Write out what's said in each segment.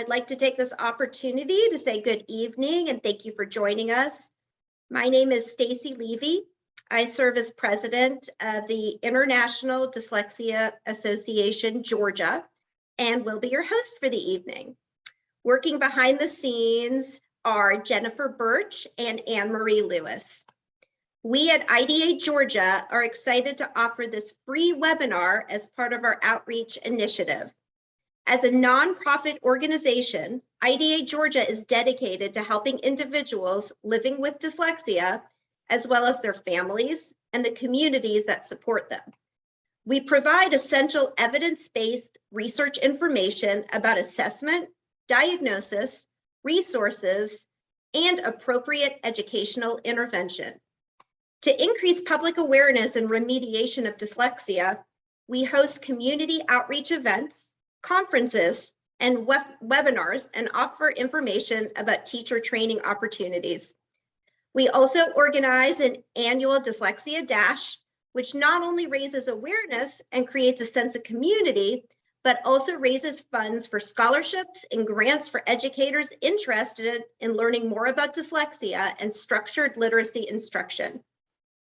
I'd like to take this opportunity to say good evening and thank you for joining us. My name is Stacy Levy. I serve as president of the International Dyslexia Association, Georgia, and will be your host for the evening. Working behind the scenes are Jennifer Birch and Anne-Marie Lewis. We at IDA Georgia are excited to offer this free webinar as part of our outreach initiative. As a nonprofit organization, IDA Georgia is dedicated to helping individuals living with dyslexia, as well as their families and the communities that support them. We provide essential evidence-based research information about assessment, diagnosis, resources, and appropriate educational intervention. To increase public awareness and remediation of dyslexia, we host community outreach events, conferences, and webinars, and offer information about teacher training opportunities. We also organize an annual Dyslexia Dash, which not only raises awareness and creates a sense of community, but also raises funds for scholarships and grants for educators interested in learning more about dyslexia and structured literacy instruction.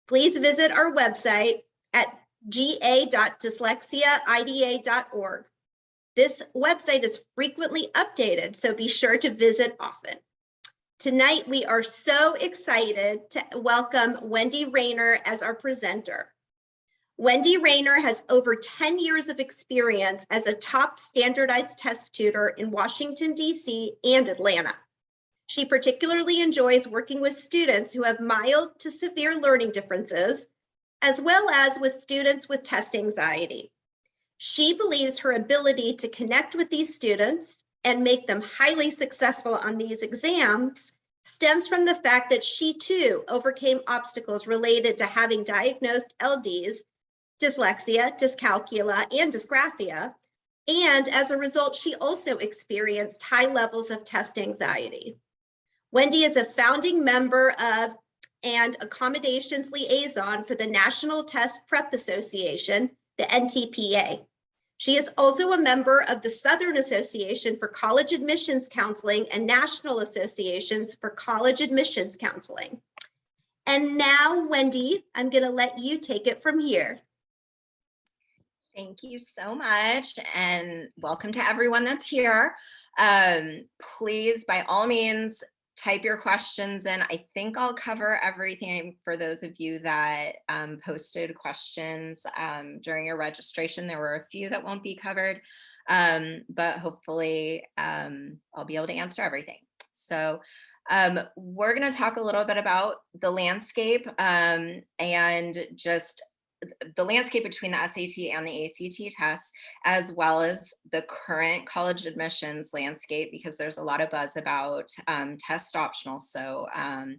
Please visit our website at ga.dyslexiaida.org. This website is frequently updated, so be sure to visit often. Tonight, we are so excited to welcome Wendy Raynor as our presenter. Wendy Raynor has over 10 years of experience as a top standardized test tutor in Washington, D.C. and Atlanta. She particularly enjoys working with students who have mild to severe learning differences, as well as with students with test anxiety. She believes her ability to connect with these students and make them highly successful on these exams stems from the fact that she too overcame obstacles related to having diagnosed LDs, dyslexia, dyscalculia, and dysgraphia. And as a result, she also experienced high levels of test anxiety. Wendy is a founding member of and accommodations liaison for the National Test Prep Association, the NTPA. She is also a member of the Southern Association for College Admissions Counseling and National Associations for College Admissions Counseling. And now, Wendy, I'm going to let you take it from here. Thank you so much, and welcome to everyone that's here. Please, by all means, type your questions in. I think I'll cover everything for those of you that posted questions during your registration. There were a few that won't be covered, but hopefully I'll be able to answer everything. So we're going to talk a little bit about the landscape and just the landscape between the SAT and the ACT tests, as well as the current college admissions landscape, because there's a lot of buzz about test optional. So I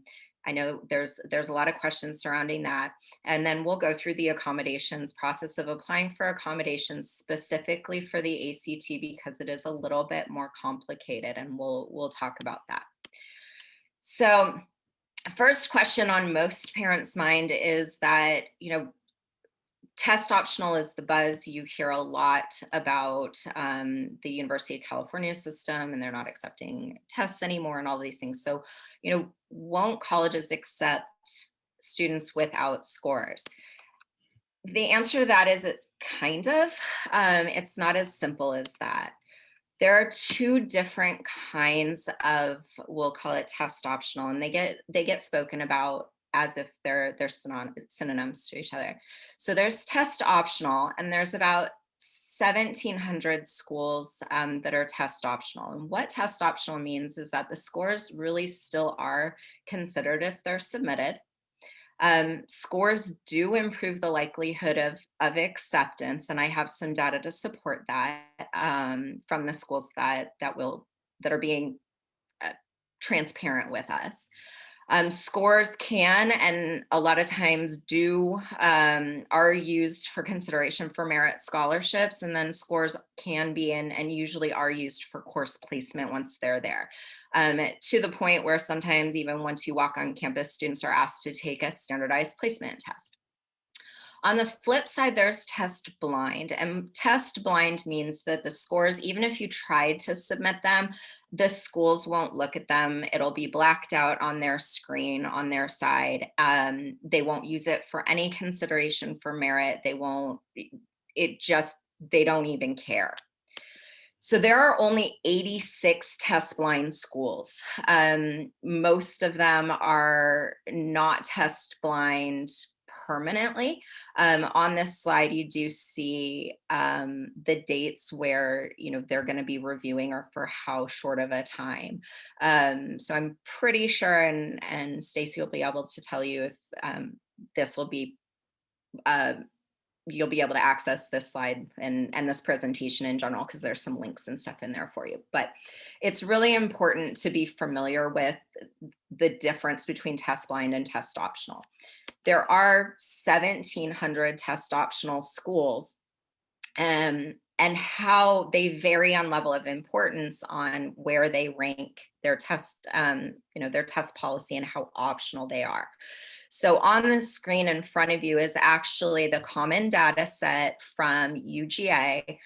know there's a lot of questions surrounding that. And then we'll go through the accommodations process of applying for accommodations specifically for the ACT, because it is a little bit more complicated, and we'll talk about that. So first question on most parents' mind is that, test optional is the buzz. You hear a lot about the University of California system, and they're not accepting tests anymore and all these things. So, won't colleges accept students without scores? The answer to that is it kind of. It's not as simple as that. There are two different kinds of, we'll call it test optional, and they get spoken about as if they're synonyms to each other. So there's test optional, and there's about 1,700 schools that are test optional. And what test optional means is that the scores really still are considered if they're submitted. Scores do improve the likelihood of acceptance, and I have some data to support that from the schools that are being transparent with us. Scores can, and a lot of times do, are used for consideration for merit scholarships, and then scores can be and usually are used for course placement once they're there. To the point where sometimes even once you walk on campus, students are asked to take a standardized placement test. On the flip side, there's test blind, and test blind means that the scores, even if you tried to submit them, the schools won't look at them. It'll be blacked out on their screen on their side. They won't use it for any consideration for merit. They won't, they don't even care. So there are only 86 test blind schools. Most of them are not test blind permanently. On this slide, you do see the dates where they're going to be reviewing or for how short of a time. So I'm pretty sure, and Stacy will be able to tell you if this will be you'll be able to access this slide and this presentation in general, because there's some links and stuff in there for you. But it's really important to be familiar with the difference between test blind and test optional. There are 1,700 test optional schools, and how they vary on level of importance on where they rank their test, their test policy and how optional they are. So on the screen in front of you is actually the common data set from UGA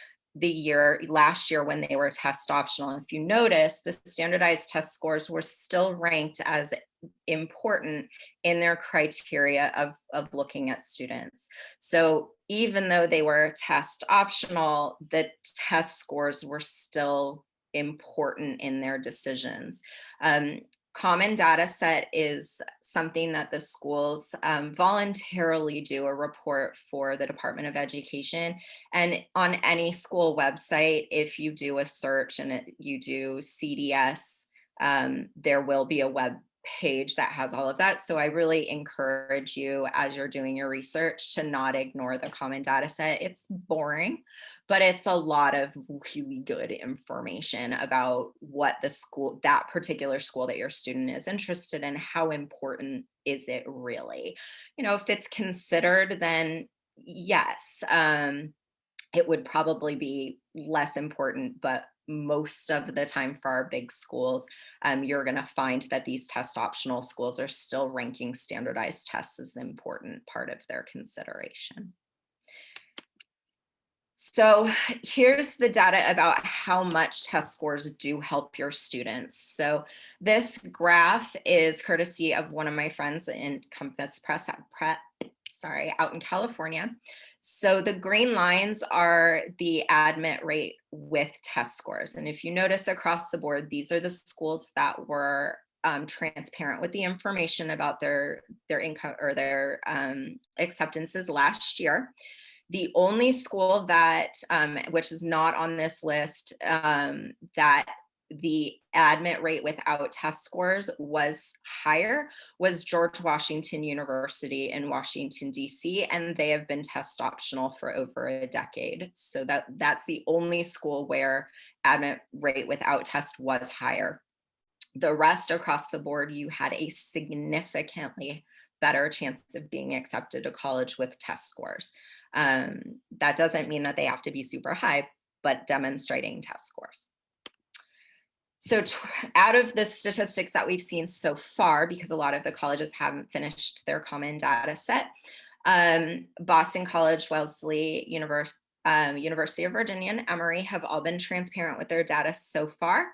last year when they were test optional. If you notice, the standardized test scores were still ranked as important in their criteria of looking at students. So even though they were test optional, the test scores were still important in their decisions. Common data set is something that the schools voluntarily do a report for the Department of Education. And on any school website, if you do a search and you do CDS, there will be a web page that has all of that. So I really encourage you, as you're doing your research, to not ignore the common data set. It's boring, but it's a lot of really good information about what the school, that particular school that your student is interested in, how important is it really? If it's considered, then yes, it would probably be less important, but most of the time for our big schools, you're going to find that these test optional schools are still ranking standardized tests as an important part of their consideration. So here's the data about how much test scores do help your students. So this graph is courtesy of one of my friends in Compass Press out in California. So the green lines are the admit rate with test scores. And if you notice across the board, these are the schools that were transparent with the information about their income or their acceptances last year. The only school that, which is not on this list, that the admit rate without test scores was higher was George Washington University in Washington, DC, and they have been test optional for over a decade. So that's the only school where admit rate without test was higher. The rest across the board, you had a significantly better chance of being accepted to college with test scores. That doesn't mean that they have to be super high, but demonstrating test scores. So out of the statistics that we've seen so far, because a lot of the colleges haven't finished their common data set, Boston College, Wellesley, University of Virginia, and Emory have all been transparent with their data so far.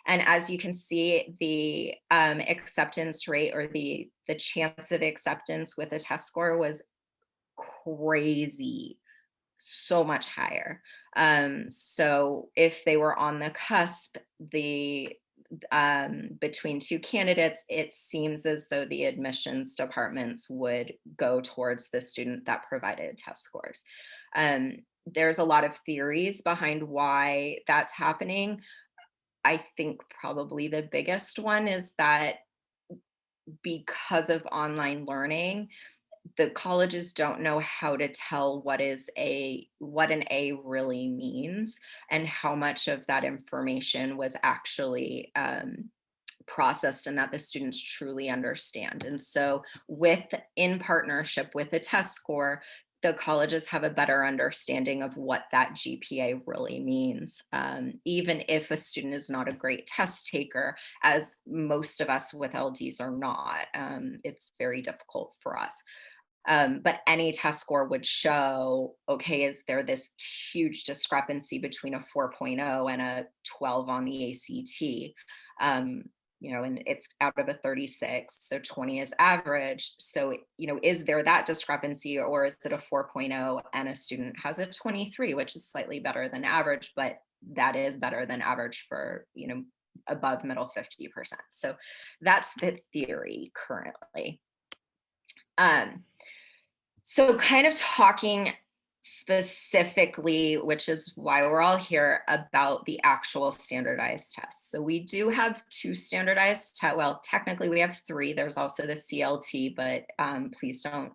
And as you can see, the acceptance rate or the chance of acceptance with a test score was crazy, so much higher. So if they were on the cusp, between two candidates, it seems as though the admissions departments would go towards the student that provided test scores. There's a lot of theories behind why that's happening. I think probably the biggest one is that because of online learning, the colleges don't know how to tell what an A really means and how much of that information was actually processed and that the students truly understand. And so in partnership with the test score, the colleges have a better understanding of what that GPA really means. Even if a student is not a great test taker, as most of us with LDs are not, it's very difficult for us. But any test score would show, okay, is there this huge discrepancy between a 4.0 and a 12 on the ACT? And it's out of a 36, so 20 is average. So, is there that discrepancy, or is it a 4.0 and a student has a 23, which is slightly better than average, but that is better than average for, above middle 50%. So that's the theory currently. So kind of talking specifically, which is why we're all here, about the actual standardized tests. So we do have 2 standardized tests. Well, technically we have 3. There's also the CLT, but please don't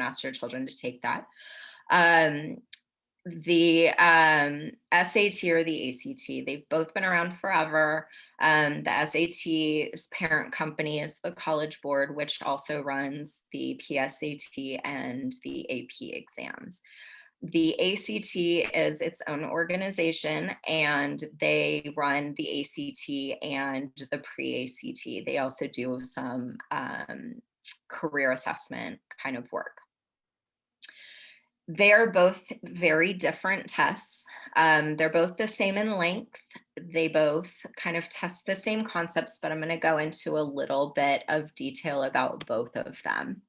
ask your children to take that. The SAT or the ACT, they've both been around forever. The SAT's parent company is the College Board, which also runs the PSAT and the AP exams. The ACT is its own organization, and they run the ACT and the pre-ACT. They also do some career assessment kind of work. They're both very different tests. They're both the same in length. They both kind of test the same concepts, but I'm going to go into a little bit of detail about both of them.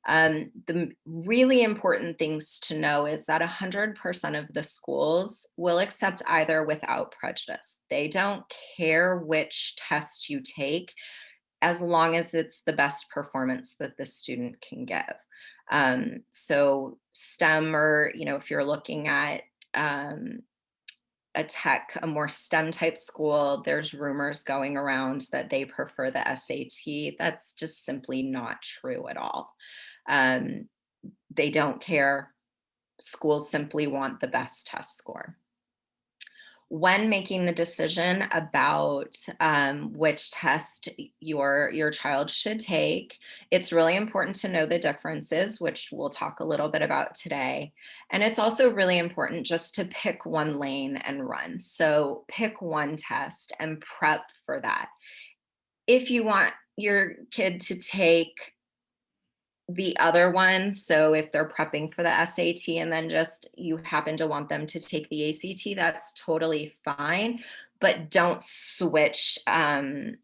The really important things to know is that 100% of the schools will accept either without prejudice. They don't care which test you take, as long as it's the best performance that the student can give. So STEM, or, if you're looking at a more STEM type school, there's rumors going around that they prefer the SAT. That's just simply not true at all. They don't care. Schools simply want the best test score. When making the decision about which test your child should take, it's really important to know the differences, which we'll talk a little bit about today. And it's also really important just to pick one lane and run. So pick one test and prep for that. If you want your kid to take the other one, so if they're prepping for the SAT and then just you happen to want them to take the ACT, that's totally fine. But don't switch prepping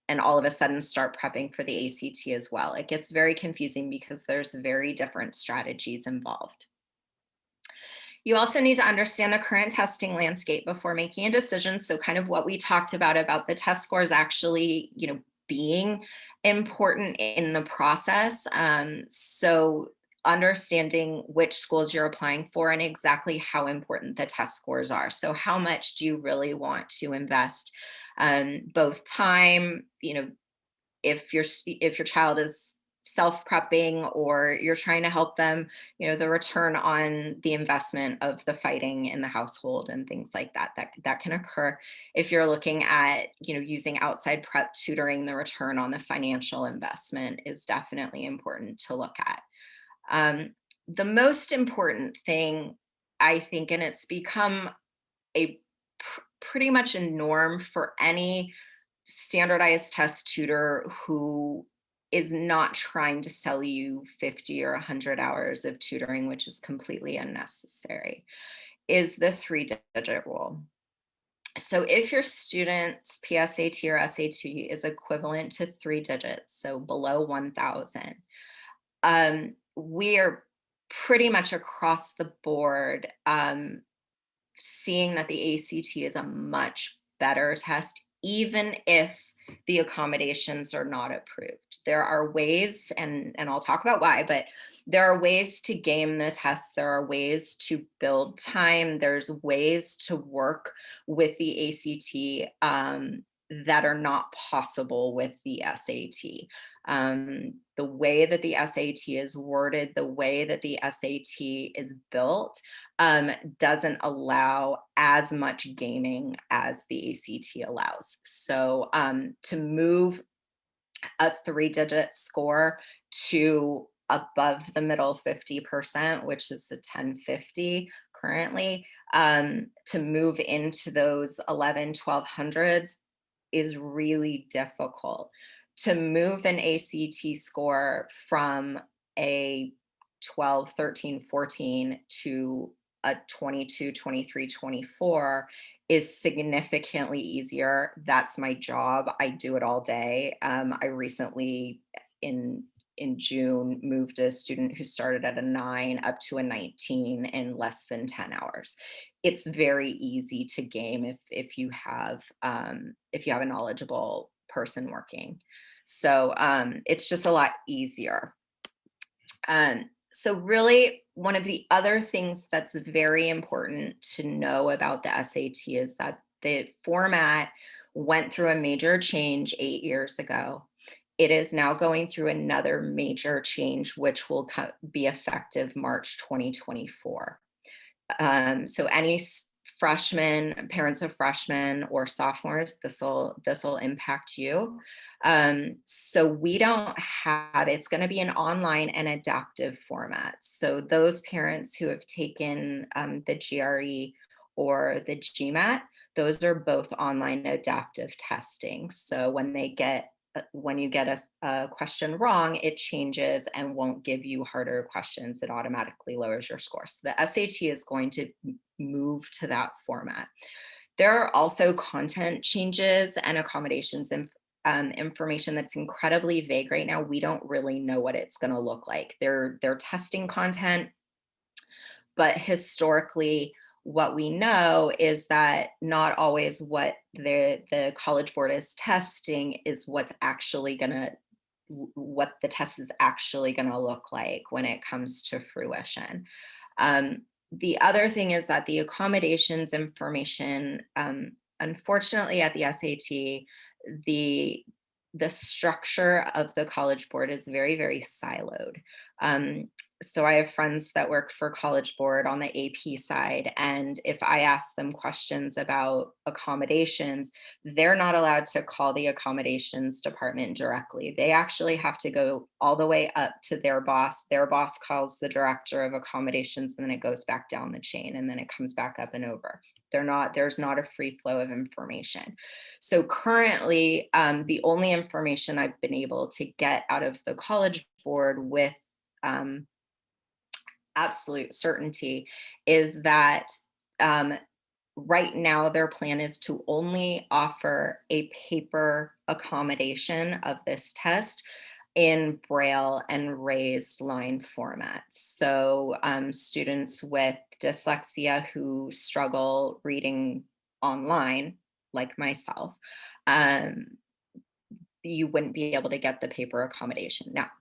and all of a sudden start prepping for the ACT as well. It gets very confusing because there's very different strategies involved. You also need to understand the current testing landscape before making a decision. So kind of what we talked about the test scores actually, being important in the process. So understanding which schools you're applying for and exactly how important the test scores are. So how much do you really want to invest, both time, if your child is self-prepping or you're trying to help them, the return on the investment of the fighting in the household and things like that can occur. If you're looking at, using outside prep tutoring, the return on the financial investment is definitely important to look at. The most important thing, I think, and it's become pretty much a norm for any standardized test tutor who is not trying to sell you 50 or 100 hours of tutoring, which is completely unnecessary, is the 3-digit rule. So if your student's PSAT or SAT is equivalent to 3 digits, so below 1,000, we are pretty much across the board seeing that the ACT is a much better test, even if the accommodations are not approved. There are ways, and I'll talk about why, but there are ways to game the test. There are ways to build time. There's ways to work with the ACT that are not possible with the SAT. The way that the SAT is worded, the way that the SAT is built, doesn't allow as much gaming as the ACT allows. So to move a 3-digit score to above the middle 50%, which is the 1050 currently, to move into those 11, 1200s is really difficult. to move an ACT score from a 12, 13, 14 to a 22, 23, 24 is significantly easier. That's my job. I do it all day. I recently in June moved a student who started at a 9 up to a 19 in less than 10 hours. It's very easy to game if you have a knowledgeable person working. So it's just a lot easier. So really, one of the other things that's very important to know about the SAT is that the format went through a major change 8 years ago. It is now going through another major change, which will be effective March 2024. So any freshmen, parents of freshmen or sophomores, this will impact you. So we don't have, it's going to be an online and adaptive format. So those parents who have taken the GRE or the GMAT, those are both online adaptive testing. So when you get a question wrong, it changes and won't give you harder questions. It automatically lowers your score. So the SAT is going to move to that format. There are also content changes and accommodations and information that's incredibly vague right now. We don't really know what it's going to look like. They're testing content, but historically, what we know is that not always what the College Board is testing is what the test is actually going to look like when it comes to fruition. The other thing is that the accommodations information, unfortunately at the SAT, the structure of the College Board is very, very siloed. So I have friends that work for College Board on the AP side, and if I ask them questions about accommodations, they're not allowed to call the accommodations department directly. They actually have to go all the way up to their boss. Their boss calls the director of accommodations, and then it goes back down the chain, and then it comes back up and over. There's not a free flow of information. So currently, the only information I've been able to get out of the College Board with absolute certainty is that right now their plan is to only offer a paper accommodation of this test in Braille and raised line formats. So students with dyslexia who struggle reading online, like myself, you wouldn't be able to get the paper accommodation. Now,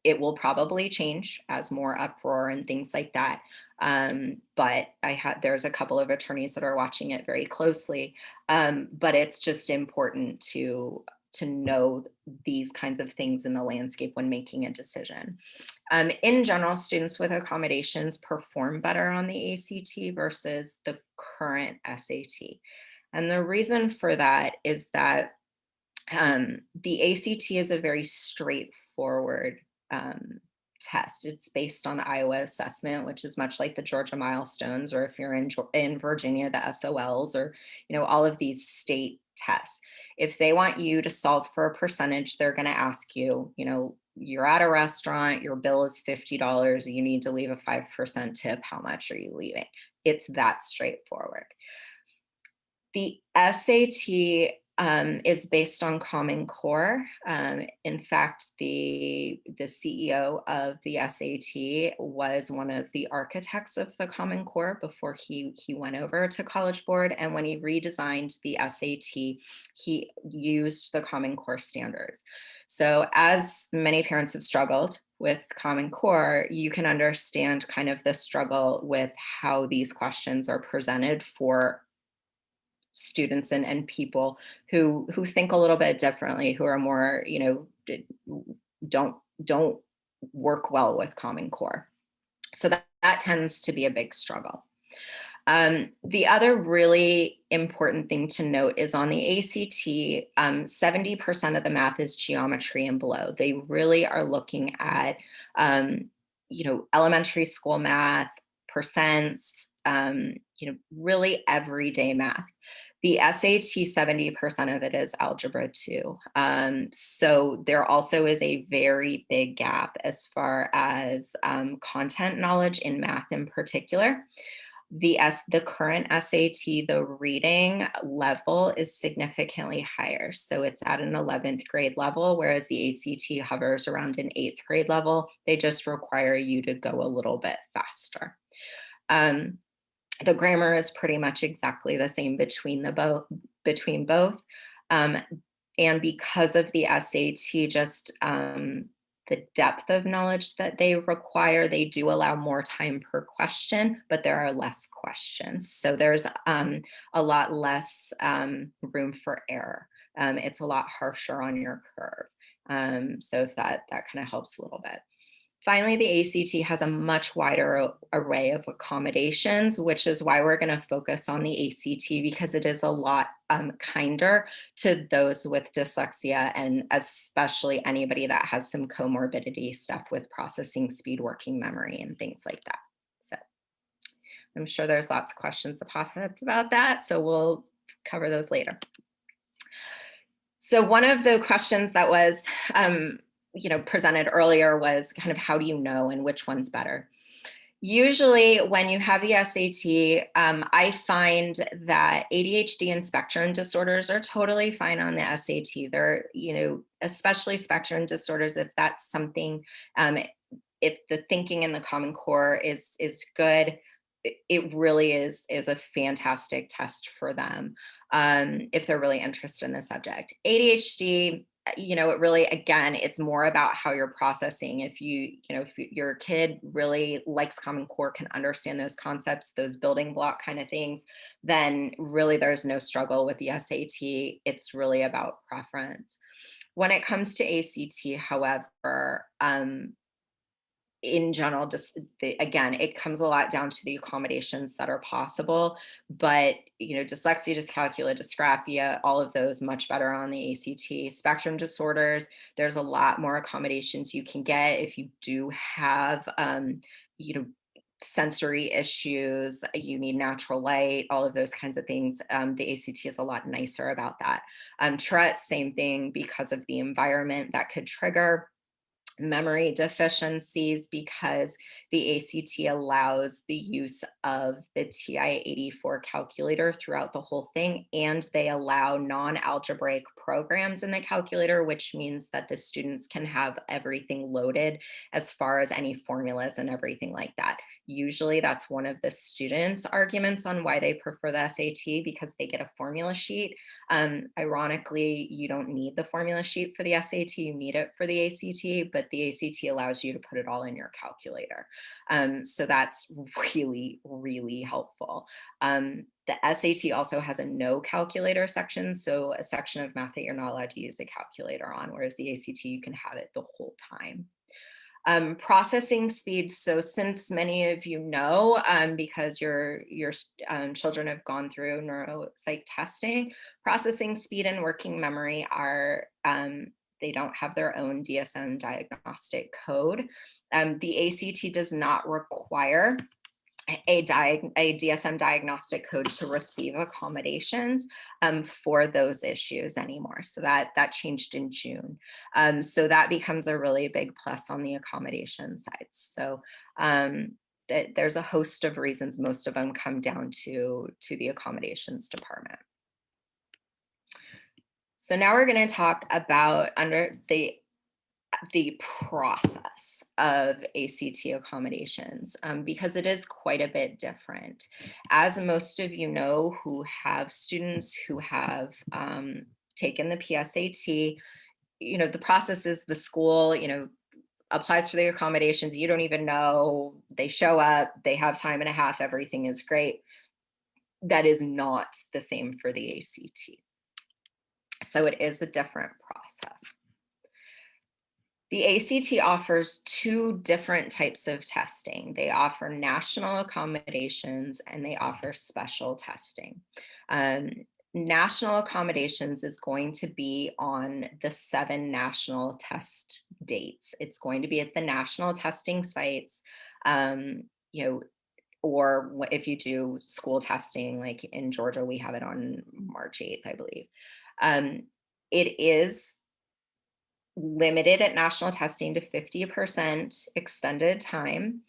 it will probably change as more uproar and things like that. But there's a couple of attorneys that are watching it very closely. But it's just important to know these kinds of things in the landscape when making a decision. In general, students with accommodations perform better on the ACT versus the current SAT. And the reason for that is that the ACT is a very straightforward test. It's based on the Iowa assessment, which is much like the Georgia milestones, or if you're in Virginia, the SOLs, or all of these state tests. If they want you to solve for a percentage, they're going to ask you, you're at a restaurant, your bill is $50, you need to leave a 5% tip. How much are you leaving? It's that straightforward. The SAT is based on Common Core. In fact, the CEO of the SAT was one of the architects of the Common Core before he went over to College Board. And when he redesigned the SAT, he used the Common Core standards. So as many parents have struggled with Common Core, you can understand kind of the struggle with how these questions are presented for students and people who think a little bit differently, who are more, don't work well with Common Core. So that tends to be a big struggle. The other really important thing to note is on the ACT, 70% of the math is geometry and below. They really are looking at, elementary school math, percents, really everyday math. The SAT, 70% of it is algebra 2. So there also is a very big gap as far as content knowledge in math in particular. The current SAT, the reading level is significantly higher. So it's at an 11th grade level, whereas the ACT hovers around an 8th grade level. They just require you to go a little bit faster. The grammar is pretty much exactly the same between both. And because of the SAT, just the depth of knowledge that they require, they do allow more time per question, but there are less questions. So there's a lot less room for error. It's a lot harsher on your curve. So if that kind of helps a little bit. Finally, the ACT has a much wider array of accommodations, which is why we're going to focus on the ACT, because it is a lot kinder to those with dyslexia, and especially anybody that has some comorbidity stuff with processing speed, working memory, and things like that. So I'm sure there's lots of questions to pop up about that, so we'll cover those later. So one of the questions that was presented earlier was kind of how do you know and which one's better? Usually when you have the SAT, I find that ADHD and spectrum disorders are totally fine on the SAT. They're, especially spectrum disorders, if that's something, if the thinking in the Common Core is good, it really is a fantastic test for them if they're really interested in the subject. ADHD, it really, again, it's more about how you're processing. If your kid really likes Common Core, can understand those concepts, those building block kind of things, then really there's no struggle with the SAT. It's really about preference. When it comes to ACT, however, in general, again, it comes a lot down to the accommodations that are possible, but dyslexia, dyscalculia, dysgraphia, all of those much better on the ACT. Spectrum disorders, there's a lot more accommodations you can get if you do have sensory issues, you need natural light, all of those kinds of things. The ACT is a lot nicer about that. Tourette's, same thing, because of the environment that could trigger memory deficiencies, because the ACT allows the use of the TI-84 calculator throughout the whole thing, and they allow non-algebraic programs in the calculator, which means that the students can have everything loaded as far as any formulas and everything like that. Usually that's one of the students' arguments on why they prefer the SAT, because they get a formula sheet. Ironically, you don't need the formula sheet for the SAT, you need it for the ACT, but the ACT allows you to put it all in your calculator. So that's really, really helpful. The SAT also has a no calculator section, so a section of math that you're not allowed to use a calculator on, whereas the ACT, you can have it the whole time. Processing speed. So since many of you know, because your children have gone through neuropsych testing, processing speed and working memory are, they don't have their own DSM diagnostic code. The ACT does not require a DSM diagnostic code to receive accommodations for those issues anymore. So that changed in June. So that becomes a really big plus on the accommodation side. So there's a host of reasons. Most of them come down to the accommodations department. So now we're going to talk about under the process of ACT accommodations, because it is quite a bit different. As most of you know who have students who have taken the PSAT, the process is the school, applies for the accommodations. You don't even know, they show up, they have time and a half, everything is great. That is not the same for the ACT. So it is a different process. The ACT offers two different types of testing. They offer national accommodations and they offer special testing. National accommodations is going to be on the 7 national test dates. It's going to be at the national testing sites. if you do school testing, like in Georgia, we have it on March 8th, I believe. It is limited at national testing to 50% extended time.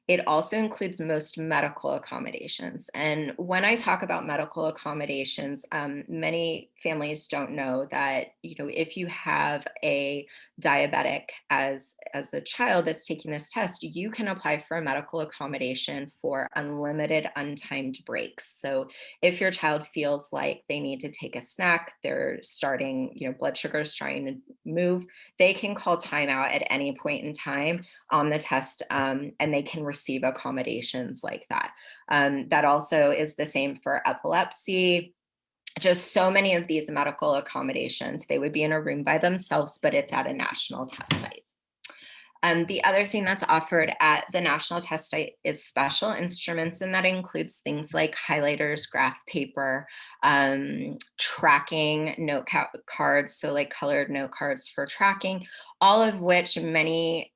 It also includes most medical accommodations. And when I talk about medical accommodations, many families don't know that, if you have a diabetic as a child that's taking this test, you can apply for a medical accommodation for unlimited untimed breaks. So if your child feels like they need to take a snack, they're starting, blood sugar is trying to move, they can call timeout at any point in time on the test, and they can receive accommodations like that. That also is the same for epilepsy. Just so many of these medical accommodations, they would be in a room by themselves, but it's at a national test site. The other thing that's offered at the national test site is special instruments, and that includes things like highlighters, graph paper, tracking note cards, so like colored note cards for tracking, all of which many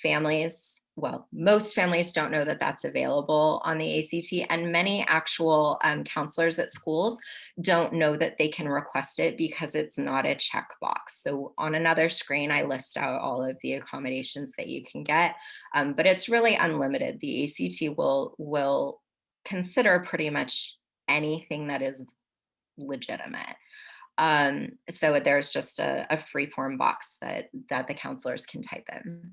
families, well, most families don't know that that's available on the ACT, and many actual counselors at schools don't know that they can request it because it's not a checkbox. So on another screen, I list out all of the accommodations that you can get, but it's really unlimited. The ACT will consider pretty much anything that is legitimate. So there's just a free form box that the counselors can type in.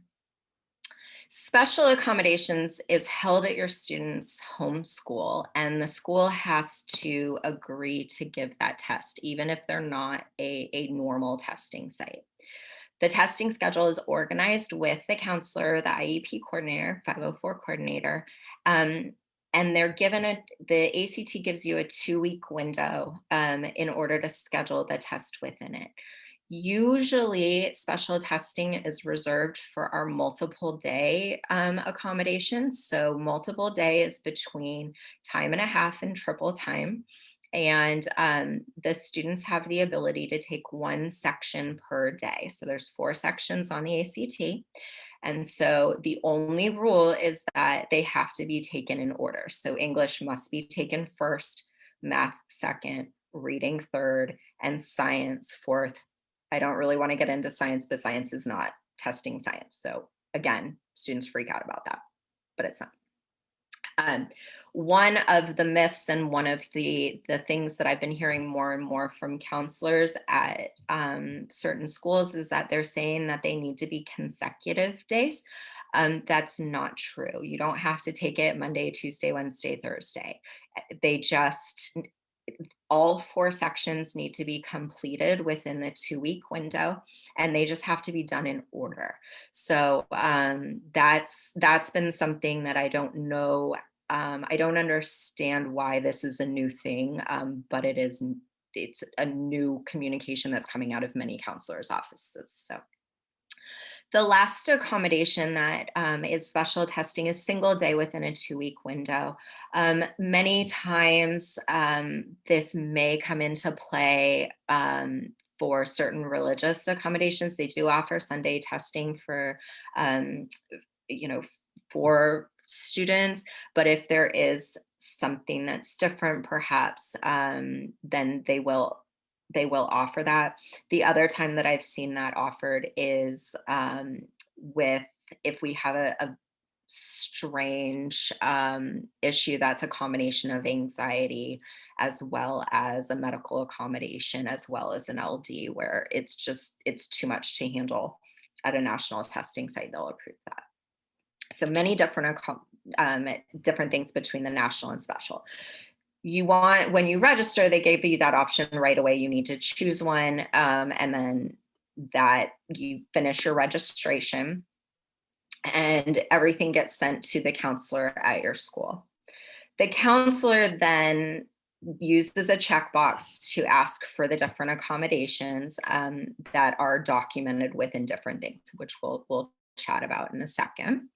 Special accommodations is held at your student's home school, and the school has to agree to give that test, even if they're not a normal testing site. The testing schedule is organized with the counselor, the IEP coordinator, 504 coordinator, and they're given the ACT gives you a 2-week window in order to schedule the test within it. Usually special testing is reserved for our multiple day accommodations. So multiple day is between time and a half and triple time. And the students have the ability to take one section per day. So there's 4 sections on the ACT. And so the only rule is that they have to be taken in order. So English must be taken first, math second, reading third, and science fourth. I don't really want to get into science, but science is not testing science. So again, students freak out about that, but it's not. One of the myths and one of the things that I've been hearing more and more from counselors at certain schools is that they're saying that they need to be consecutive days. That's not true. You don't have to take it Monday, Tuesday, Wednesday, Thursday. All 4 sections need to be completed within the 2-week window, and they just have to be done in order. So that's been something that I don't know. I don't understand why this is a new thing, but it's a new communication that's coming out of many counselors' offices. So the last accommodation that is special testing is single day within a 2-week window. Many times this may come into play for certain religious accommodations. They do offer Sunday testing for, for students, but if there is something that's different, perhaps, then they will offer that. The other time that I've seen that offered is if we have a strange issue that's a combination of anxiety as well as a medical accommodation as well as an LD, where it's too much to handle at a national testing site, they'll approve that. So many different things between the national and special. When you register, they gave you that option right away. You need to choose one, and then that you finish your registration and everything gets sent to the counselor at your school. The counselor then uses a checkbox to ask for the different accommodations that are documented within different things, which we'll chat about in a second.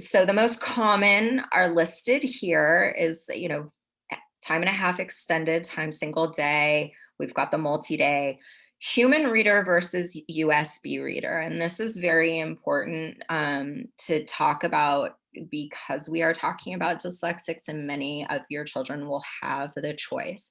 So the most common are listed here is, time and a half extended, time single day. We've got the multi-day, human reader versus USB reader. And this is very important to talk about because we are talking about dyslexics and many of your children will have the choice.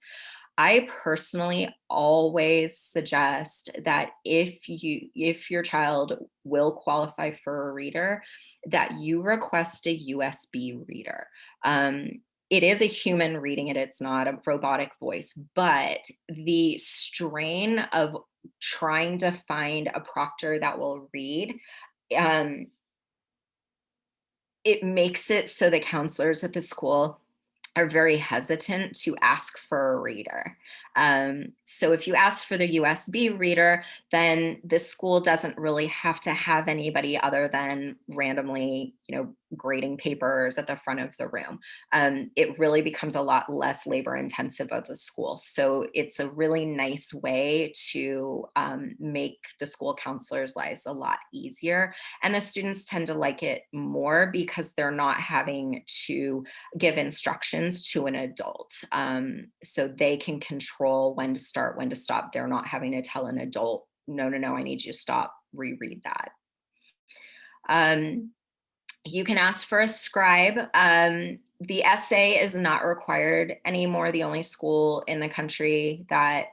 I personally always suggest that if your child will qualify for a reader, that you request a USB reader. It is a human reading it, it's not a robotic voice, but the strain of trying to find a proctor that will read, it makes it so the counselors at the school are very hesitant to ask for a reader. So if you ask for the USB reader, then the school doesn't really have to have anybody other than randomly, grading papers at the front of the room. It really becomes a lot less labor intensive of the school. So it's a really nice way to make the school counselors' lives a lot easier. And the students tend to like it more because they're not having to give instructions to an adult. So they can control when to start, when to stop. They're not having to tell an adult, no, I need you to stop, reread that. You can ask for a scribe. The essay is not required anymore. The only school in the country that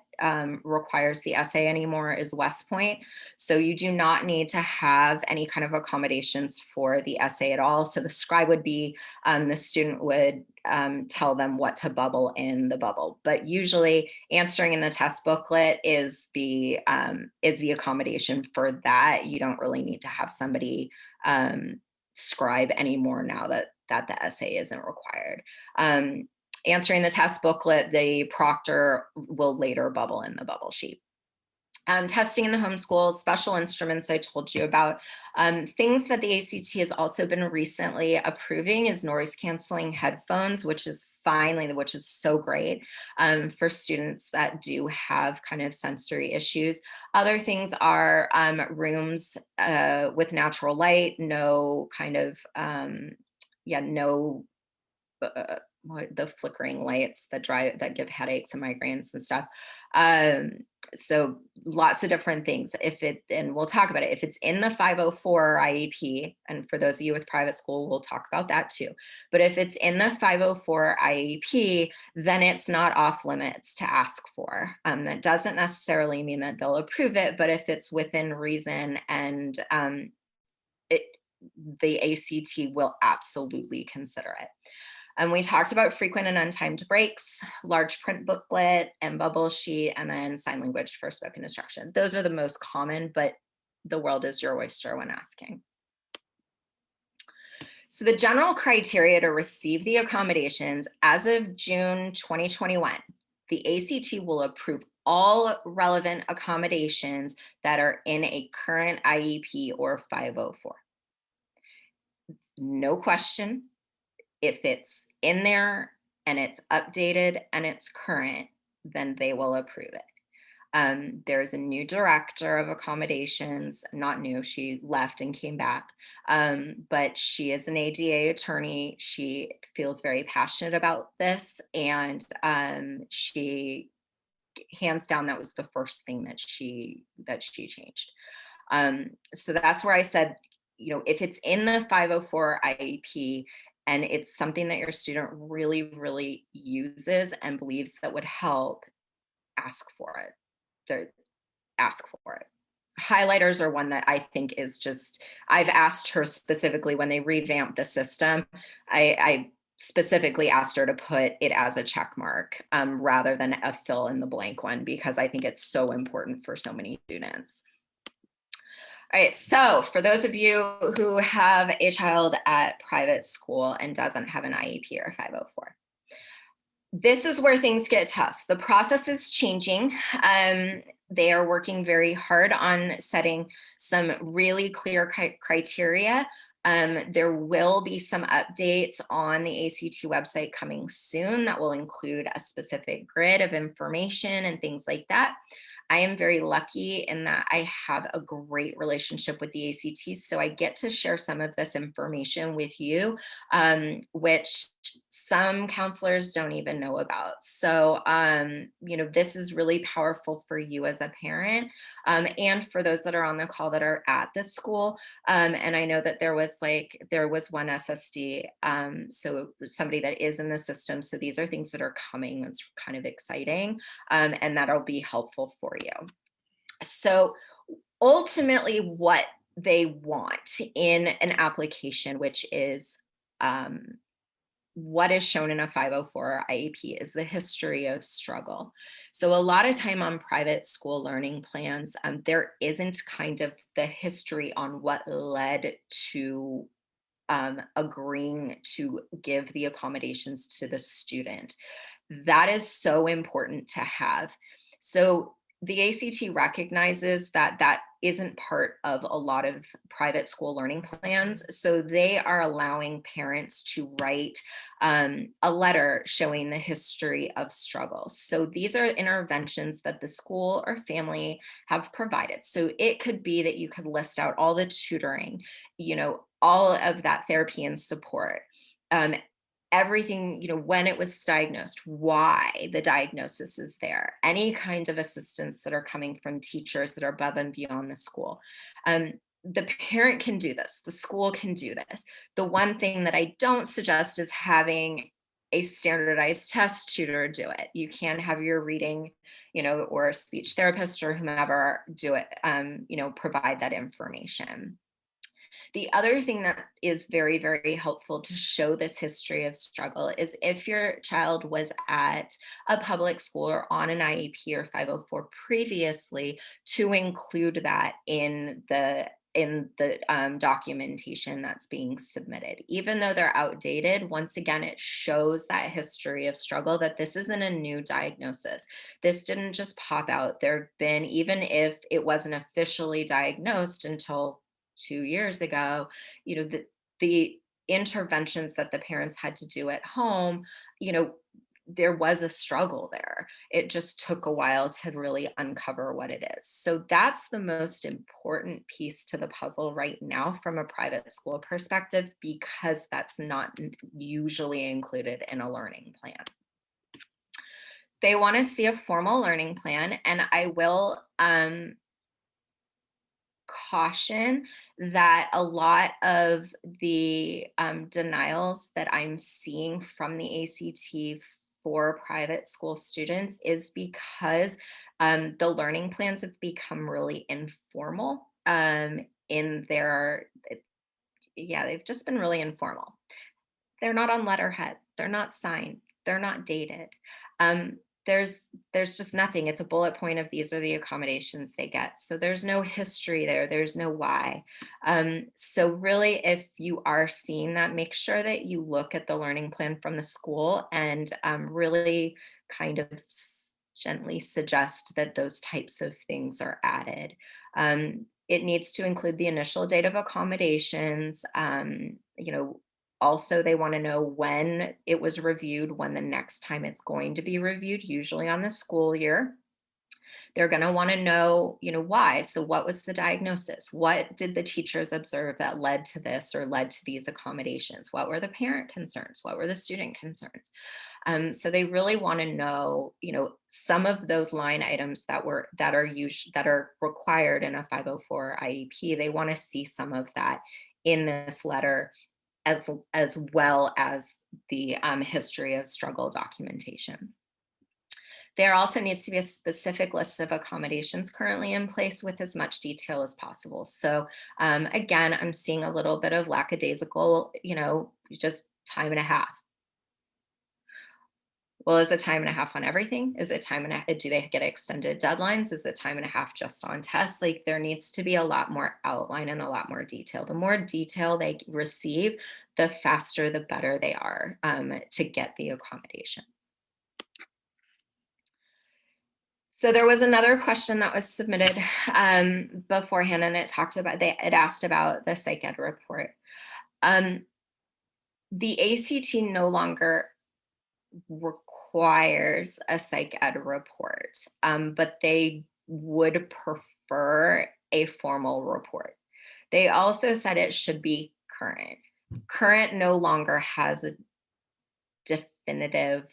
requires the essay anymore is West Point. So you do not need to have any kind of accommodations for the essay at all. So the scribe would be, the student would tell them what to bubble in the bubble. But usually answering in the test booklet is the accommodation for that. You don't really need to have somebody scribe anymore now that the essay isn't required. Answering the test booklet, the proctor will later bubble in the bubble sheet. Testing in the homeschool, special instruments I told you about. Things that the ACT has also been recently approving is noise canceling headphones, which is so great for students that do have kind of sensory issues. Other things are rooms with natural light, no kind of, the flickering lights that give headaches and migraines and stuff. So lots of different things. And we'll talk about it. If it's in the 504 IEP, and for those of you with private school, we'll talk about that too. But if it's in the 504 IEP, then it's not off limits to ask for. That doesn't necessarily mean that they'll approve it, but if it's within reason and the ACT will absolutely consider it. And we talked about frequent and untimed breaks, large print booklet and bubble sheet, and then sign language for spoken instruction. Those are the most common, but the world is your oyster when asking. So the general criteria to receive the accommodations as of June 2021, the ACT will approve all relevant accommodations that are in a current IEP or 504. No question. If it's in there and it's updated and it's current, then they will approve it. There's a new director of accommodations, not new, she left and came back, but she is an ADA attorney. She feels very passionate about this, and she, hands down, that was the first thing that she changed. So that's where I said, if it's in the 504 IEP, and it's something that your student really, really uses and believes that would help, ask for it. Ask for it. Highlighters are one that I think is just, I've asked her specifically when they revamped the system, I specifically asked her to put it as a check mark rather than a fill in the blank one, because I think it's so important for so many students. All right, so for those of you who have a child at private school and doesn't have an IEP or 504, this is where things get tough. The process is changing. They are working very hard on setting some really clear criteria. There will be some updates on the ACT website coming soon that will include a specific grid of information and things like that. I am very lucky in that I have a great relationship with the ACT, so I get to share some of this information with you, which some counselors don't even know about. So, this is really powerful for you as a parent, and for those that are on the call that are at the school. And I know that there was one SSD, so somebody that is in the system. So these are things that are coming. That's kind of exciting, and that'll be helpful for you. So ultimately, what they want in an application, which is what is shown in a 504 IEP, is the history of struggle. So a lot of time on private school learning plans, there isn't kind of the history on what led to agreeing to give the accommodations to the student. That is so important to have. So the ACT recognizes that that isn't part of a lot of private school learning plans. So they are allowing parents to write a letter showing the history of struggle. So these are interventions that the school or family have provided. So it could be that you could list out all the tutoring, all of that therapy and support. Everything, when it was diagnosed, why the diagnosis is there, any kind of assistance that are coming from teachers that are above and beyond the school. The parent can do this, the school can do this. The one thing that I don't suggest is having a standardized test tutor do it. You can have your reading, or a speech therapist or whomever do it, provide that information. The other thing that is very, very helpful to show this history of struggle is if your child was at a public school or on an IEP or 504 previously, to include that in the documentation that's being submitted. Even though they're outdated, once again, it shows that history of struggle, that this isn't a new diagnosis. This didn't just pop out. There have been, even if it wasn't officially diagnosed until 2 years ago, the interventions that the parents had to do at home, there was a struggle there. It just took a while to really uncover what it is. So that's the most important piece to the puzzle right now from a private school perspective, because that's not usually included in a learning plan. They want to see a formal learning plan, and I will caution that a lot of the denials that I'm seeing from the ACT for private school students is because the learning plans have become really informal in their, they've just been really informal. They're not on letterhead, they're not signed, they're not dated. There's just nothing. It's a bullet point of these are the accommodations they get. So there's no history there. There's no why. So really, if you are seeing that, make sure that you look at the learning plan from the school and really kind of gently suggest that those types of things are added. It needs to include the initial date of accommodations, also, they want to know when it was reviewed, when the next time it's going to be reviewed, usually on the school year. They're going to want to know, why. So what was the diagnosis? What did the teachers observe that led to this or led to these accommodations? What were the parent concerns? What were the student concerns? So they really want to know, some of those line items that are required in a 504 IEP. They want to see some of that in this letter, as well as the history of struggle documentation. There also needs to be a specific list of accommodations currently in place with as much detail as possible. So again, I'm seeing a little bit of lackadaisical, just time and a half. Well, is it time and a half on everything? Is it time and a half? Do they get extended deadlines? Is it time and a half just on tests? Like, there needs to be a lot more outline and a lot more detail. The more detail they receive, the faster, the better they are to get the accommodations. So there was another question that was submitted beforehand, and it asked about the psych ed report. The ACT no longer requires a psych ed report, but they would prefer a formal report. They also said it should be current. Current no longer has a definitive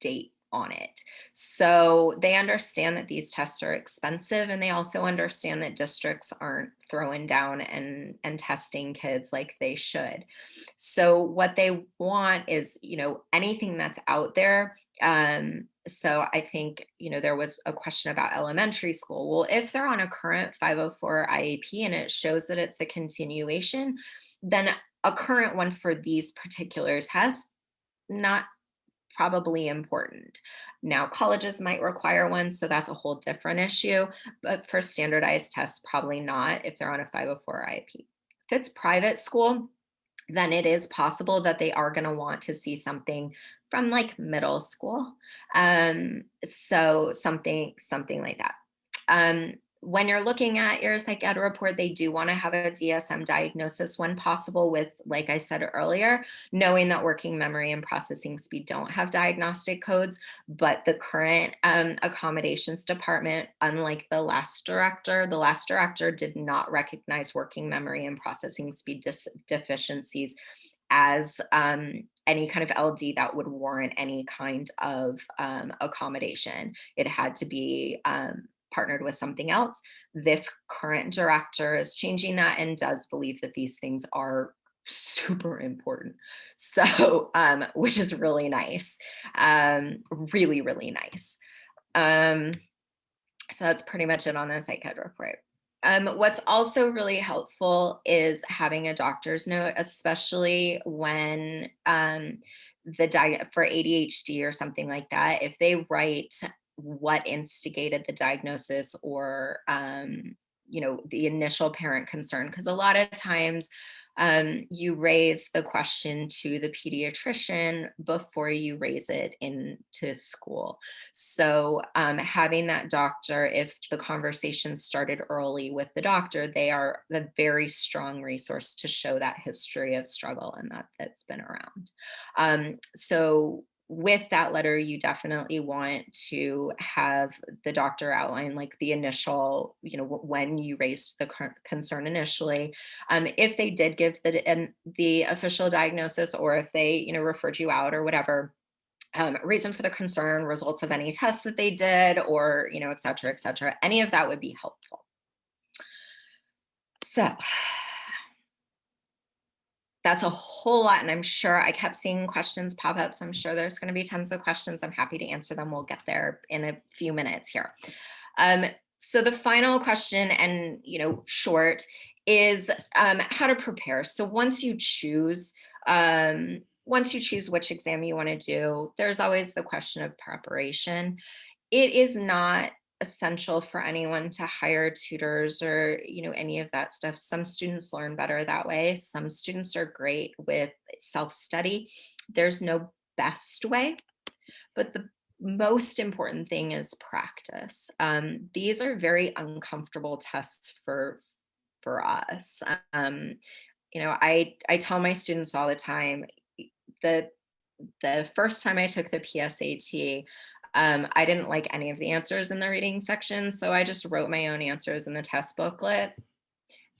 date on it. So they understand that these tests are expensive, and they also understand that districts aren't throwing down and testing kids like they should. So what they want is, anything that's out there. So I think, there was a question about elementary school. Well, if they're on a current 504 IEP and it shows that it's a continuation, then a current one for these particular tests, not probably important. Now, colleges might require one, so that's a whole different issue. But for standardized tests, probably not if they're on a 504 IEP. If it's private school, then it is possible that they are going to want to see something from like middle school. So something like that. When you're looking at your psych ed report, they do want to have a DSM diagnosis when possible, with, like I said earlier, knowing that working memory and processing speed don't have diagnostic codes, but the current accommodations department, unlike the last director did not recognize working memory and processing speed deficiencies as any kind of LD that would warrant any kind of accommodation. It had to be partnered with something else. This current director is changing that and does believe that these things are super important. So, which is really nice. Really, really nice. So that's pretty much it on the psych ed report. What's also really helpful is having a doctor's note, especially when for ADHD or something like that. If they write what instigated the diagnosis, or the initial parent concern, because a lot of times you raise the question to the pediatrician before you raise it into school. So having that doctor, if the conversation started early with the doctor, they are a very strong resource to show that history of struggle and that's been around. So with that letter, you definitely want to have the doctor outline like the initial, when you raised the concern initially. If they did give the official diagnosis, or if they, referred you out or whatever, reason for the concern, results of any tests that they did, or, et cetera, any of that would be helpful. So that's a whole lot. And I'm sure I kept seeing questions pop up. So I'm sure there's going to be tons of questions. I'm happy to answer them. We'll get there in a few minutes here. So the final question, and, short, is how to prepare. So once you choose which exam you want to do, there's always the question of preparation. It is not essential for anyone to hire tutors or any of that stuff. Some students learn better that way. Some students are great with self-study. There's no best way, but the most important thing is practice. These are very uncomfortable tests for us. I tell my students all the time, the first time I took the PSAT, I didn't like any of the answers in the reading section, so I just wrote my own answers in the test booklet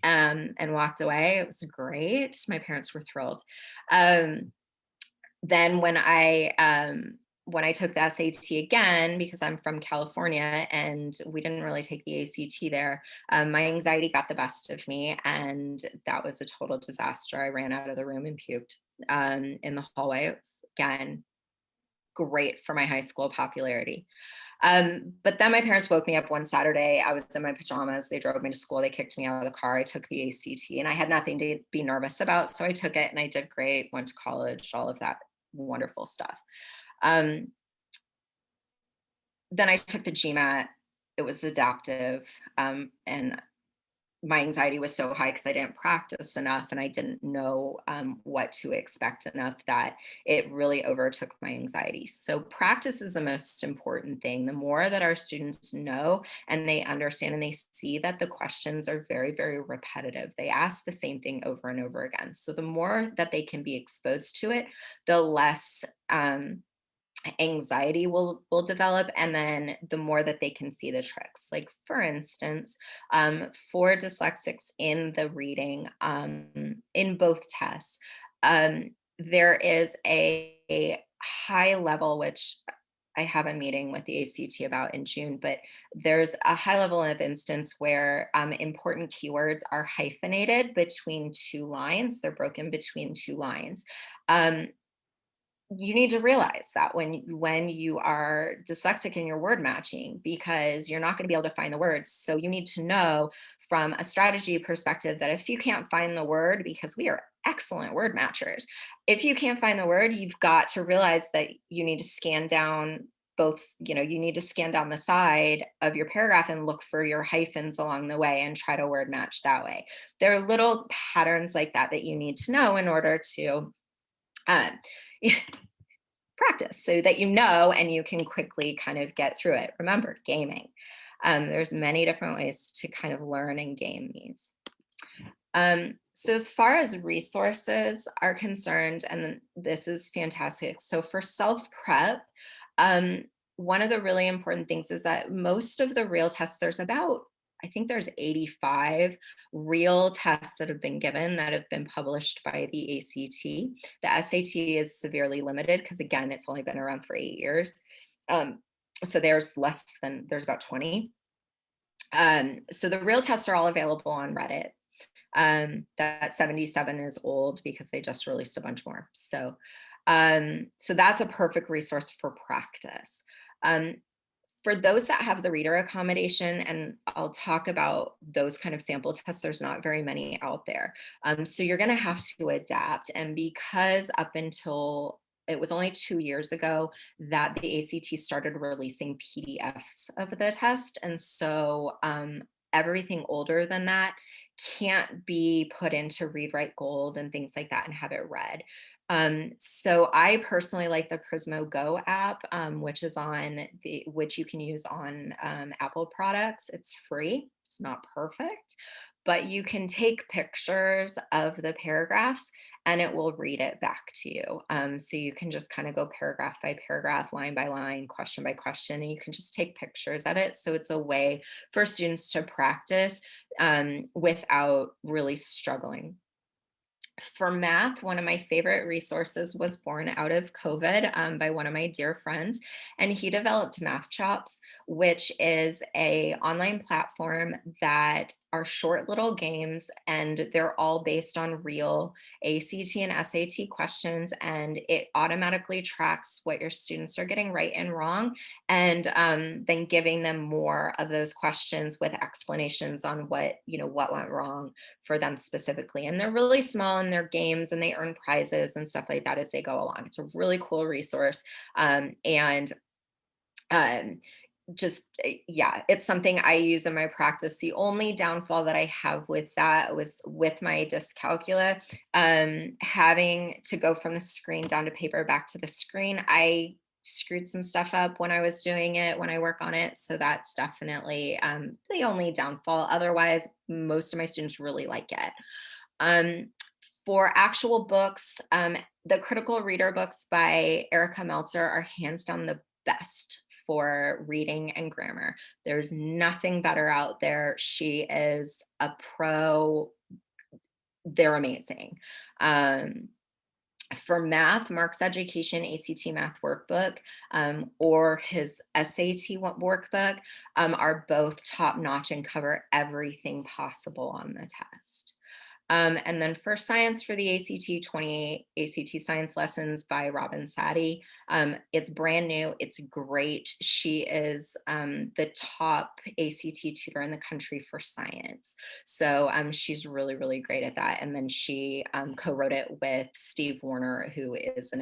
and walked away. It was great. My parents were thrilled. Then when I took the SAT again, because I'm from California and we didn't really take the ACT there, my anxiety got the best of me, and that was a total disaster. I ran out of the room and puked in the hallway. It was, again, great for my high school popularity. But then my parents woke me up one Saturday. I was in my pajamas. They drove me to school. They kicked me out of the car. I took the ACT and I had nothing to be nervous about. So I took it and I did great, went to college, all of that wonderful stuff. Then I took the GMAT. It was adaptive. And my anxiety was so high because I didn't practice enough and I didn't know what to expect enough, that it really overtook my anxiety. So practice is the most important thing. The more that our students know and they understand and they see that the questions are very, very repetitive, they ask the same thing over and over again. So the more that they can be exposed to it, the less anxiety will develop, and then the more that they can see the tricks. Like for instance, for dyslexics in the reading, in both tests, there is a high level, which I have a meeting with the ACT about in June, but there's a high level of instance where important keywords are hyphenated between two lines. They're broken between two lines. You need to realize that when you are dyslexic in your word matching, because you're not going to be able to find the words. So you need to know from a strategy perspective that if you can't find the word, because we are excellent word matchers, if you can't find the word, you've got to realize that you need to scan down both, you need to scan down the side of your paragraph and look for your hyphens along the way and try to word match that way. There are little patterns like that that you need to know in order to practice, so that and you can quickly kind of get through it. Remember, gaming. There's many different ways to kind of learn and game these. So as far as resources are concerned, and this is fantastic. So for self-prep, one of the really important things is that most of the real tests, I think there's 85 real tests that have been given that have been published by the ACT. The SAT is severely limited because, again, it's only been around for 8 years. So there's about 20. So the real tests are all available on Reddit. That 77 is old because they just released a bunch more. So that's a perfect resource for practice. For those that have the reader accommodation, and I'll talk about those kind of sample tests, there's not very many out there. So you're going to have to adapt. And because up until it was only 2 years ago that the ACT started releasing PDFs of the test. And so everything older than that can't be put into Read Write Gold and things like that and have it read. So I personally like the Prismo Go app, which you can use on Apple products. It's free. It's not perfect, but you can take pictures of the paragraphs and it will read it back to you. So you can just kind of go paragraph by paragraph, line by line, question by question, and you can just take pictures of it. So it's a way for students to practice without really struggling. For math, one of my favorite resources was born out of COVID by one of my dear friends, and he developed Math Chops, which is a online platform that are short little games, and they're all based on real ACT and SAT questions, and it automatically tracks what your students are getting right and wrong, and then giving them more of those questions with explanations on what went wrong for them specifically. And they're really small in their games, and they earn prizes and stuff like that as they go along. It's a really cool resource. It's something I use in my practice. The only downfall that I have with that was with my dyscalculia, having to go from the screen down to paper back to the screen. I screwed some stuff up when I was doing it, when I work on it. So that's definitely the only downfall. Otherwise, most of my students really like it. For actual books, the critical reader books by Erica Meltzer are hands down the best for reading and grammar. There's nothing better out there. She is a pro. They're amazing. For math, Mark's Education ACT Math Workbook or his SAT workbook are both top notch and cover everything possible on the test. And then for science, for the ACT, 28 ACT science lessons by Robin Sadie. It's brand new. It's great. She is the top ACT tutor in the country for science. So she's really, really great at that. And then she co-wrote it with Steve Warner, who is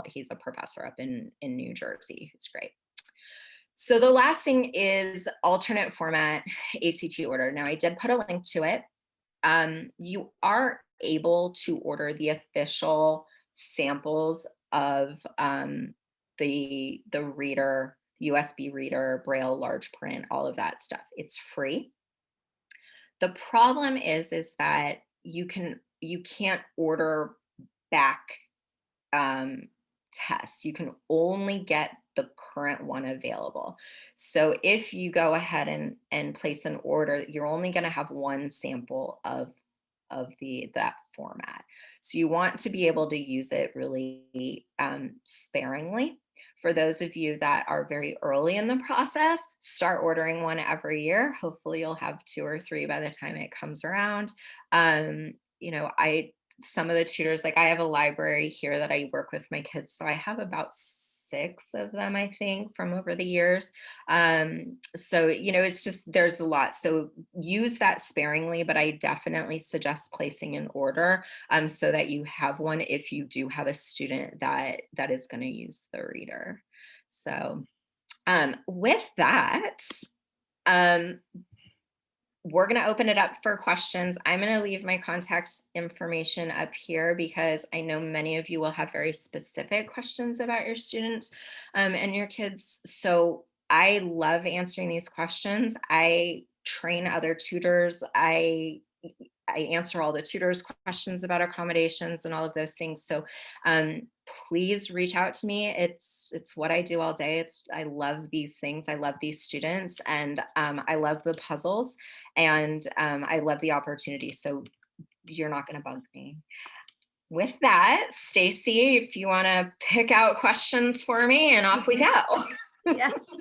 he's a professor up in New Jersey, who's great. So the last thing is alternate format ACT order. Now I did put a link to it. You are able to order the official samples of the reader, USB reader, Braille, large print, all of that stuff. It's free. The problem is that you can't order back tests. You can only get the current one available. So if you go ahead and place an order, you're only going to have one sample of that format. So you want to be able to use it really sparingly. For those of you that are very early in the process, start ordering one every year. Hopefully you'll have 2 or 3 by the time it comes around. Some of the tutors, like I have a library here that I work with my kids, so I have about 6 of them, I think, from over the years. It's just, there's a lot. So use that sparingly, but I definitely suggest placing an order so that you have one if you do have a student that is going to use the reader. So with that, we're going to open it up for questions. I'm going to leave my contact information up here because I know many of you will have very specific questions about your students and your kids. So I love answering these questions. I train other tutors. I answer all the tutors' questions about accommodations and all of those things. So please reach out to me. It's what I do all day. I love these things. I love these students, and I love the puzzles, and I love the opportunity. So you're not going to bug me. With that, Stacy, if you want to pick out questions for me, and off we go. Yes.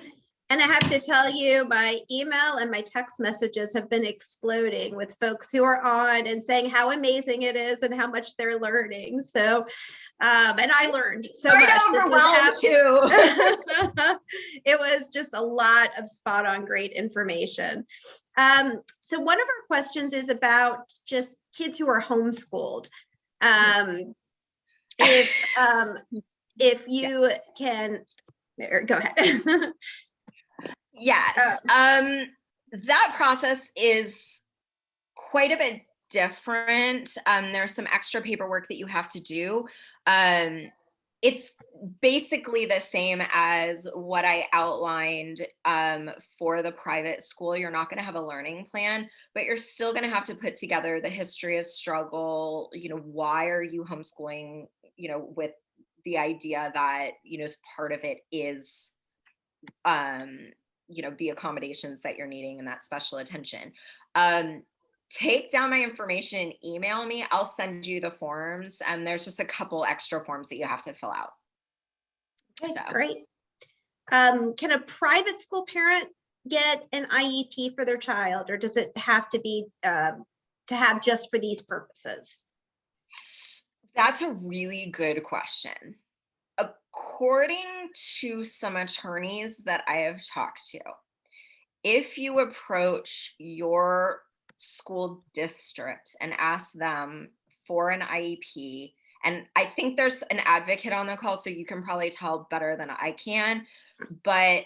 And I have to tell you, my email and my text messages have been exploding with folks who are on and saying how amazing it is and how much they're learning. So, and I learned so much. Overwhelmed too. It was just a lot of spot on great information. So one of our questions is about just kids who are homeschooled. If you can, there, go ahead. Yes, that process is quite a bit different. There's some extra paperwork that you have to do. It's basically the same as what I outlined for the private school. You're not going to have a learning plan, but you're still going to have to put together the history of struggle. Why are you homeschooling? With the idea that, as part of it is the accommodations that you're needing and that special attention. Take down my information and email me. I'll send you the forms, and there's just a couple extra forms that you have to fill out. Okay, great. Can a private school parent get an IEP for their child, or does it have to be to have just for these purposes? That's a really good question. According to some attorneys that I have talked to, if you approach your school district and ask them for an IEP, and I think there's an advocate on the call, so you can probably tell better than I can, but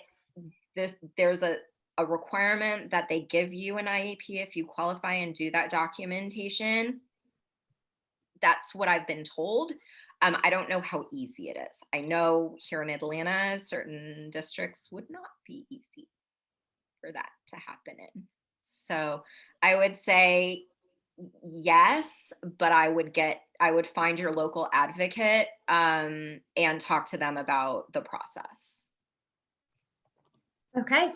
there's a requirement that they give you an IEP if you qualify and do that documentation. That's what I've been told. I don't know how easy it is. I know here in Atlanta, certain districts would not be easy for that to happen in. So I would say yes, but I would find your local advocate and talk to them about the process. Okay.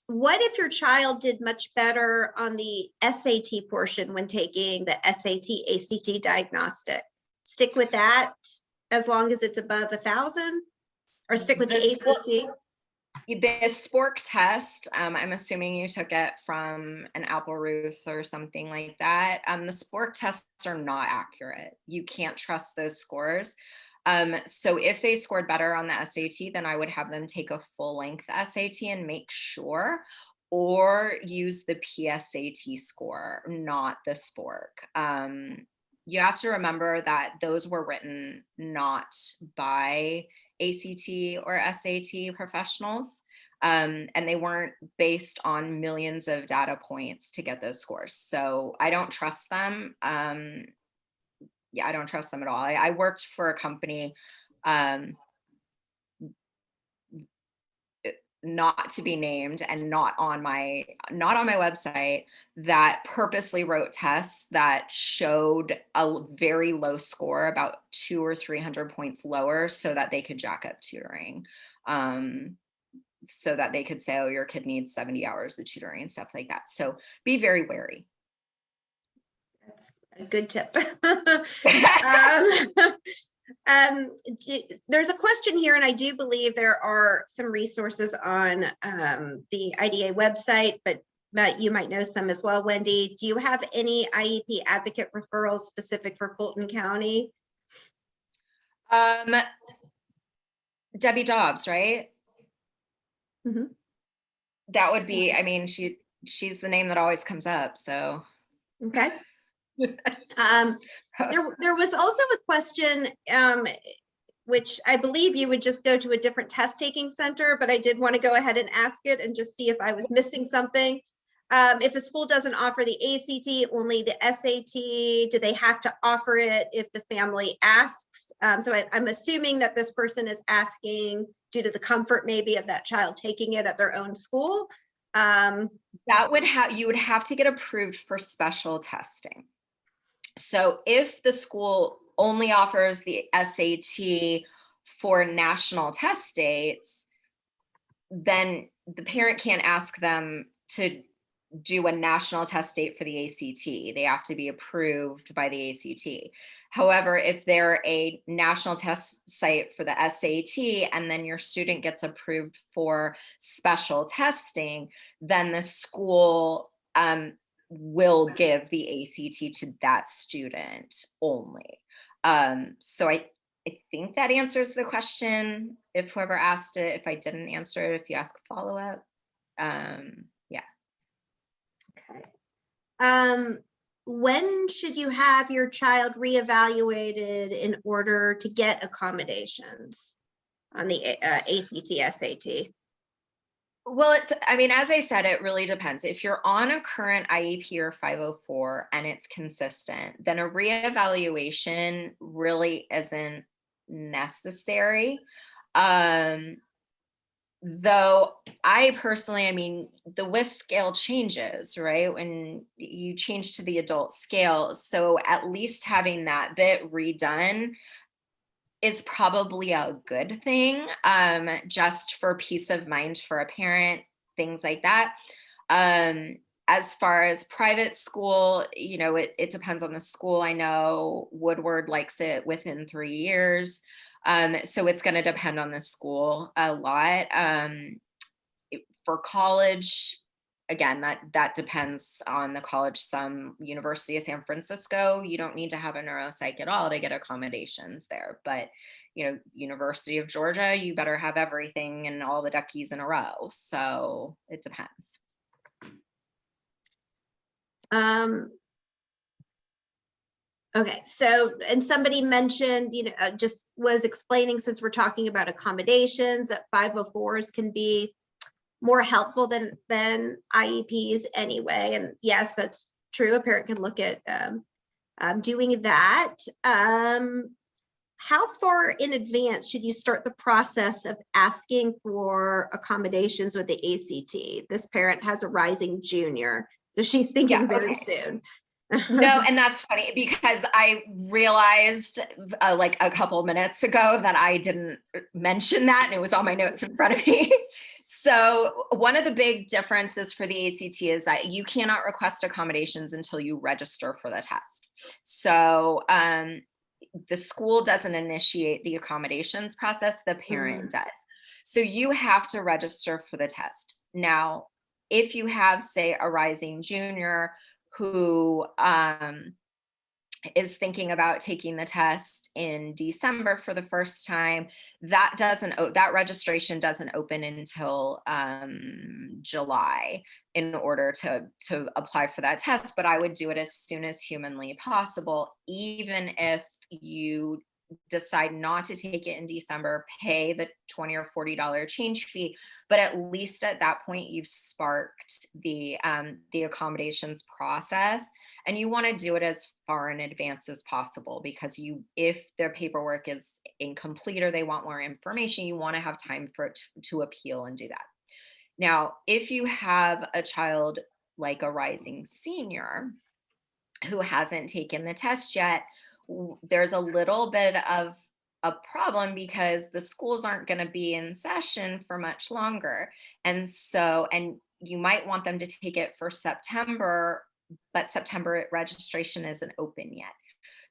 What if your child did much better on the SAT portion when taking the SAT, ACT diagnostic? Stick with that as long as it's above 1,000, or stick with the ACT? The SPORC test, I'm assuming you took it from an Apple Ruth or something like that. The SPORC tests are not accurate. You can't trust those scores. So if they scored better on the SAT, then I would have them take a full length SAT and make sure, or use the PSAT score, not the SPORC. You have to remember that those were written not by ACT or SAT professionals, and they weren't based on millions of data points to get those scores. So I don't trust them. I don't trust them at all. I worked for a company not to be named and not on my website, that purposely wrote tests that showed a very low score, about 200 or 300 points lower, so that they could jack up tutoring. So that they could say, oh, your kid needs 70 hours of tutoring and stuff like that. So be very wary. That's a good tip. There's a question here, and I do believe there are some resources on the IDA website, but you might know some as well, Wendy. Do you have any IEP advocate referrals specific for Fulton County? Debbie Dobbs, right? Mm-hmm. That would be, I mean, she's the name that always comes up, so. Okay. There was also a question, which I believe you would just go to a different test taking center, but I did want to go ahead and ask it and just see if I was missing something. If a school doesn't offer the ACT, only the SAT, do they have to offer it if the family asks? So I'm assuming that this person is asking due to the comfort maybe of that child taking it at their own school. That would you would have to get approved for special testing. So if the school only offers the SAT for national test dates, then the parent can't ask them to do a national test date for the ACT. They have to be approved by the ACT. However, if they're a national test site for the SAT and then your student gets approved for special testing, then the school will give the ACT to that student only. So I think that answers the question. If whoever asked it, if I didn't answer it, if you ask a follow-up, yeah. Okay. When should you have your child reevaluated in order to get accommodations on the ACT, SAT? Well, I mean, as I said, it really depends. If you're on a current IEP or 504 and it's consistent, then a reevaluation really isn't necessary. Though I personally, I mean, the WIS scale changes, right? When you change to the adult scale. So at least having that bit redone is probably a good thing, just for peace of mind for a parent, things like that. As far as private school, you know, it depends on the school. I know Woodward likes it within 3 years. So it's going to depend on the school a lot. For college, again, that depends on the college. Some University of San Francisco, you don't need to have a neuropsych at all to get accommodations there. But, you know, University of Georgia, you better have everything and all the duckies in a row. So it depends. Okay, so, and somebody mentioned, you know, just was explaining, since we're talking about accommodations, that 504s can be more helpful than IEPs anyway. And yes, that's true. A parent can look at doing that. How far in advance should you start the process of asking for accommodations with the ACT? This parent has a rising junior, so she's thinking very soon. No, and that's funny because I realized like a couple minutes ago that I didn't mention that, and it was on my notes in front of me. So one of the big differences for the ACT is that you cannot request accommodations until you register for the test. So the school doesn't initiate the accommodations process, the parent does. So you have to register for the test. Now, if you have, say, a rising junior who is thinking about taking the test in December for the first time, that registration doesn't open until July in order to apply for that test. But I would do it as soon as humanly possible, even if you decide not to take it in December, pay the $20 or $40 change fee, but at least at that point you've sparked the accommodations process, and you want to do it as far in advance as possible, because if their paperwork is incomplete or they want more information, you want to have time for it to appeal and do that. Now, if you have a child like a rising senior who hasn't taken the test yet, there's a little bit of a problem because the schools aren't going to be in session for much longer. And you might want them to take it for September, but September registration isn't open yet.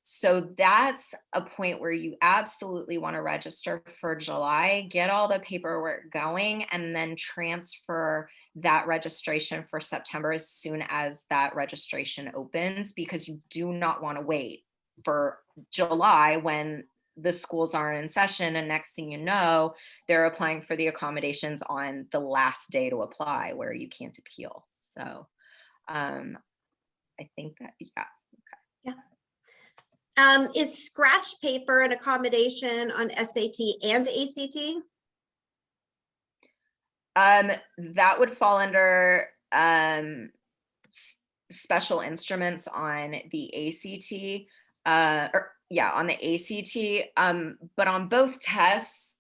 So that's a point where you absolutely want to register for July, get all the paperwork going, and then transfer that registration for September as soon as that registration opens, because you do not want to wait for July when the schools aren't in session. And next thing you know, they're applying for the accommodations on the last day to apply where you can't appeal. So I think that, yeah. Is scratch paper an accommodation on SAT and ACT? That would fall under special instruments on the ACT, on the ACT. But on both tests,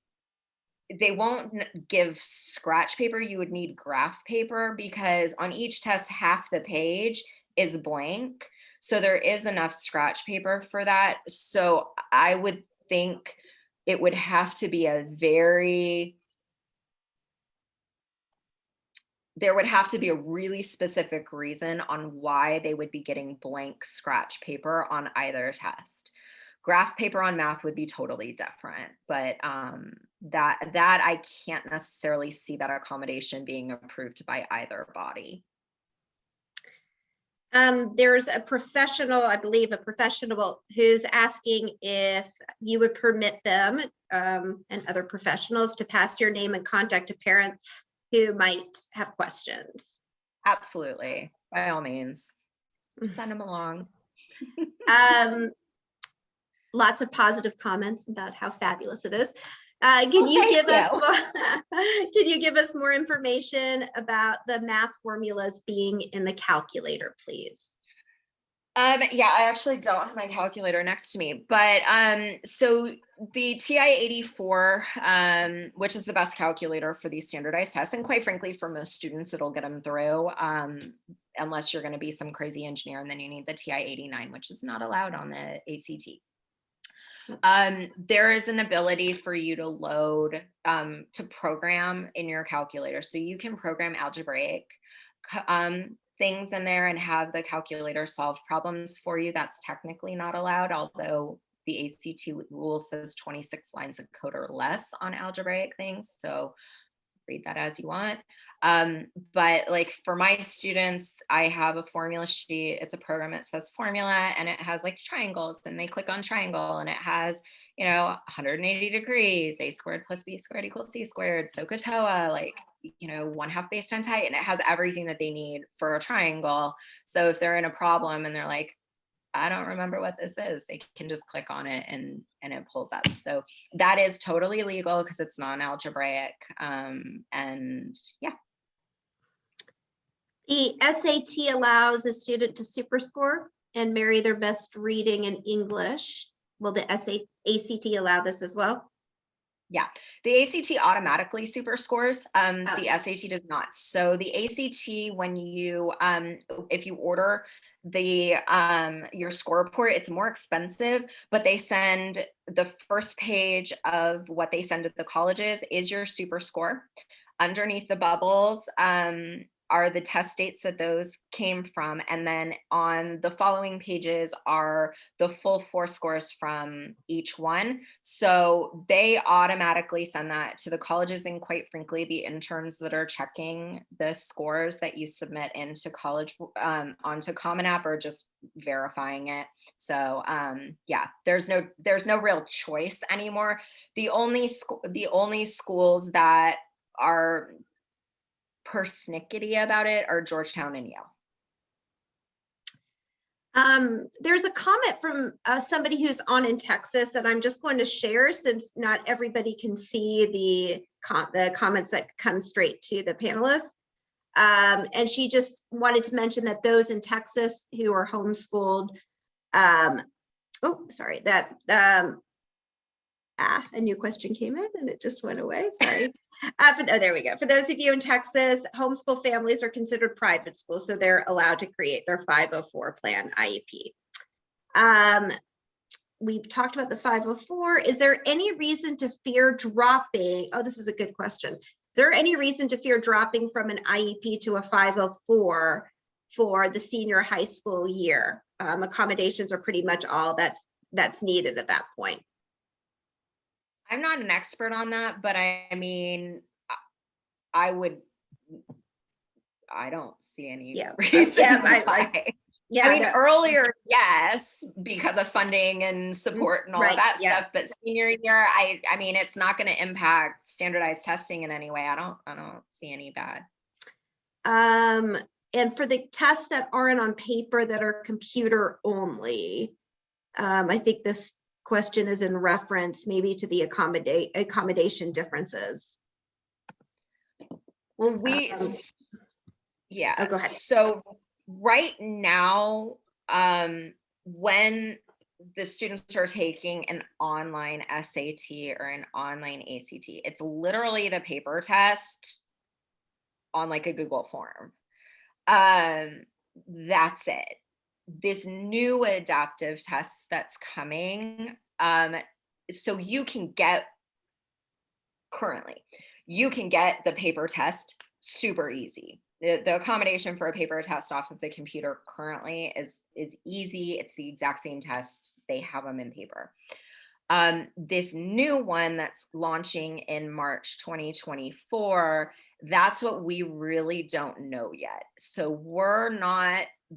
they won't give scratch paper. You would need graph paper, because on each test, half the page is blank. So there is enough scratch paper for that. So I would think it would have to be there would have to be a really specific reason on why they would be getting blank scratch paper on either test. Graph paper on math would be totally different, but that I can't necessarily see that accommodation being approved by either body. There's a professional, I believe a professional, who's asking if you would permit them and other professionals to pass your name and contact to parents who might have questions. Absolutely, by all means, send them along. Lots of positive comments about how fabulous it is. Can you give us more information about the math formulas being in the calculator, please? Yeah, I actually don't have my calculator next to me, but so the TI-84, which is the best calculator for these standardized tests, and quite frankly, for most students, it'll get them through, unless you're going to be some crazy engineer, and then you need the TI-89, which is not allowed on the ACT. There is an ability for you to load, to program in your calculator. So you can program algebraic things in there and have the calculator solve problems for you. That's technically not allowed, although the ACT rule says 26 lines of code or less on algebraic things. So read that as you want. But like for my students, I have a formula sheet. It's a program that says formula, and it has like triangles, and they click on triangle, and it has, 180 degrees, a squared plus b squared equals c squared, SOHCAHTOA, like, 1/2 base times height, and it has everything that they need for a triangle. So if they're in a problem and they're like, I don't remember what this is, they can just click on it and it pulls up. So that is totally legal because it's non-algebraic. And yeah. The SAT allows a student to superscore and marry their best reading in English. Will the ACT allow this as well? Yeah, the ACT automatically superscores. The SAT does not. So the ACT, when you, if you order the your score report, it's more expensive, but they send the first page of what they send to the colleges is your super score. Underneath the bubbles are the test dates that those came from, and then on the following pages are the full 4 scores from each one. So they automatically send that to the colleges, and quite frankly, the interns that are checking the scores that you submit into college onto Common App are just verifying it. So yeah, there's no real choice anymore. The only schools that are persnickety about it are Georgetown and Yale. There's a comment from somebody who's on in Texas that I'm just going to share, since not everybody can see the comments that come straight to the panelists. And she just wanted to mention that those in Texas who are homeschooled, A new question came in and it just went away. Sorry. There we go. For those of you in Texas, homeschool families are considered private schools, so they're allowed to create their 504 plan IEP. We've talked about the 504. Is there any reason to fear dropping? Oh, this is a good question. Is there any reason to fear dropping from an IEP to a 504 for the senior high school year? Accommodations are pretty much all that's needed at that point. I'm not an expert on that, but I mean, I don't see any reason why. I mean, earlier, yes, because of funding and support and all of that stuff, but senior year, I mean, it's not going to impact standardized testing in any way. I don't see any bad. And for the tests that aren't on paper that are computer only, I think this question is in reference maybe to the accommodation differences. Well, go ahead. So right now, when the students are taking an online SAT or an online ACT, it's literally the paper test on like a Google form. That's it. This new adaptive test that's coming, so you can get the paper test super easy. The accommodation for a paper test off of the computer currently is easy. It's the exact same test. They have them in paper. This new one that's launching in March 2024, that's what we really don't know yet. So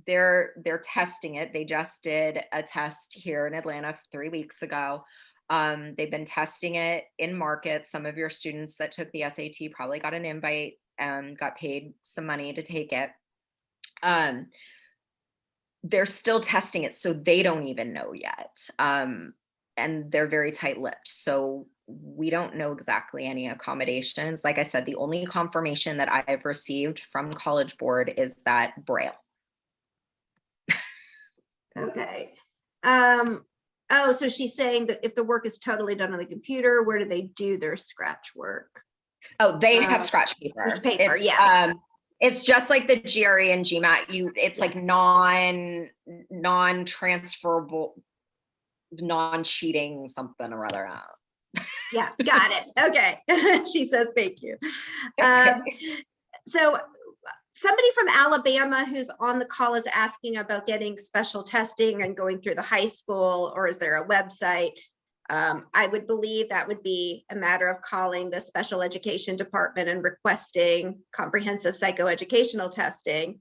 they're testing it. They just did a test here in Atlanta 3 weeks ago. They've been testing it in markets. Some of your students that took the SAT probably got an invite and got paid some money to take it. They're still testing it, so they don't even know yet. And they're very tight-lipped. So we don't know exactly any accommodations. Like I said, the only confirmation that I've received from College Board is that Braille. Okay. Oh, so she's saying that if the work is totally done on the computer, where do they do their scratch work? Oh, they have scratch paper. It's just like the GRE and GMAT. It's like non-transferable, non-cheating something or other. Yeah, got it. Okay. She says, thank you. So somebody from Alabama who's on the call is asking about getting special testing and going through the high school, or is there a website? I would believe that would be a matter of calling the special education department and requesting comprehensive psychoeducational testing.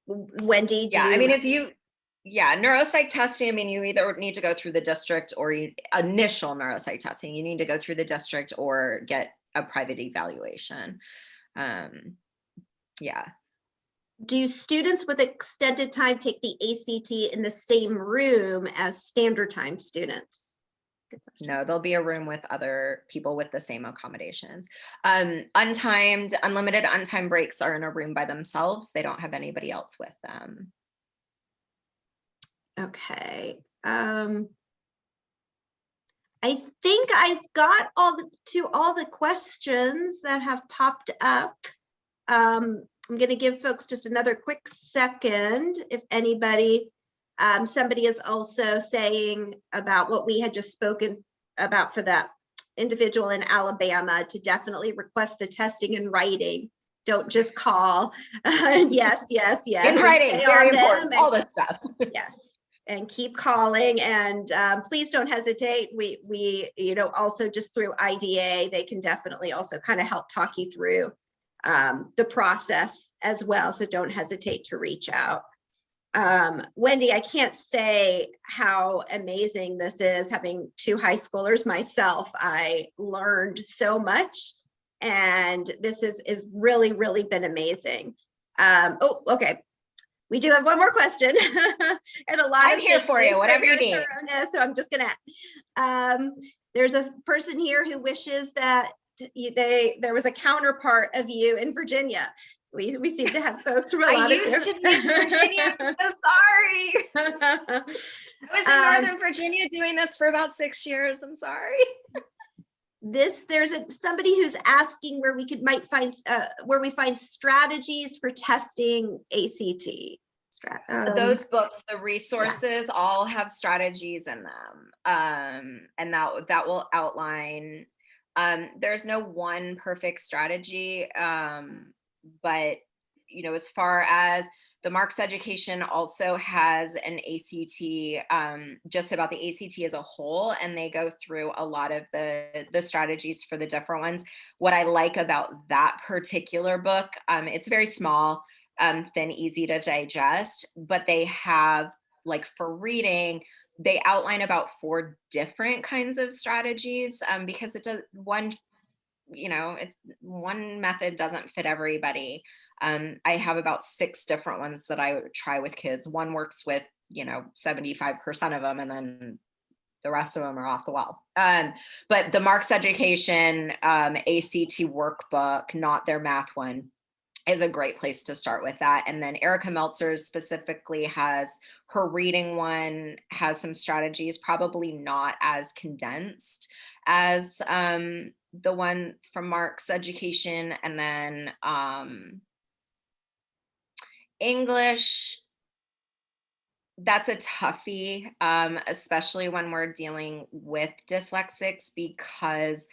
Wendy, neuropsych testing, I mean, you either need to go through the district or initial neuropsych testing, you need to go through the district or get a private evaluation. Do students with extended time take the ACT in the same room as standard time students? No, there'll be a room with other people with the same accommodations. Unlimited untimed breaks are in a room by themselves. They don't have anybody else with them. Okay. I think I've got all the questions that have popped up. I'm going to give folks just another quick second. If anybody, somebody is also saying about what we had just spoken about for that individual in Alabama to definitely request the testing in writing. Don't just call. Yes. In writing, very important, all this stuff. Yes. And keep calling, and please don't hesitate. We also just through IDA, they can definitely also kind of help talk you through the process as well. So don't hesitate to reach out. Wendy, I can't say how amazing this is. Having 2 high schoolers myself, I learned so much, and this is really, really been amazing. Oh, okay. We do have one more question. And a lot I'm here for you, whatever you need. So I'm just gonna, there's a person here who wishes that there was a counterpart of you in Virginia. We seem to have folks from a lot I of used to be in Virginia. I'm so sorry. I was in Northern Virginia doing this for about 6 years. I'm sorry. There's somebody who's asking where we might find where we find strategies for testing ACT. Those books, the resources, all have strategies in them, and that will outline. There's no one perfect strategy, but as far as the Marks Education also has an ACT, just about the ACT as a whole, and they go through a lot of the strategies for the different ones. What I like about that particular book, it's very small, thin, easy to digest, but they have, like, for reading, they outline about 4 different kinds of strategies, because one method doesn't fit everybody. I have about 6 different ones that I would try with kids. One works with 75% of them, and then the rest of them are off the wall. But the Marks Education ACT workbook, not their math one, is a great place to start with that. And then Erica Meltzer specifically has her reading one, has some strategies, probably not as condensed as the one from Marks Education. And then English, that's a toughie, especially when we're dealing with dyslexics, because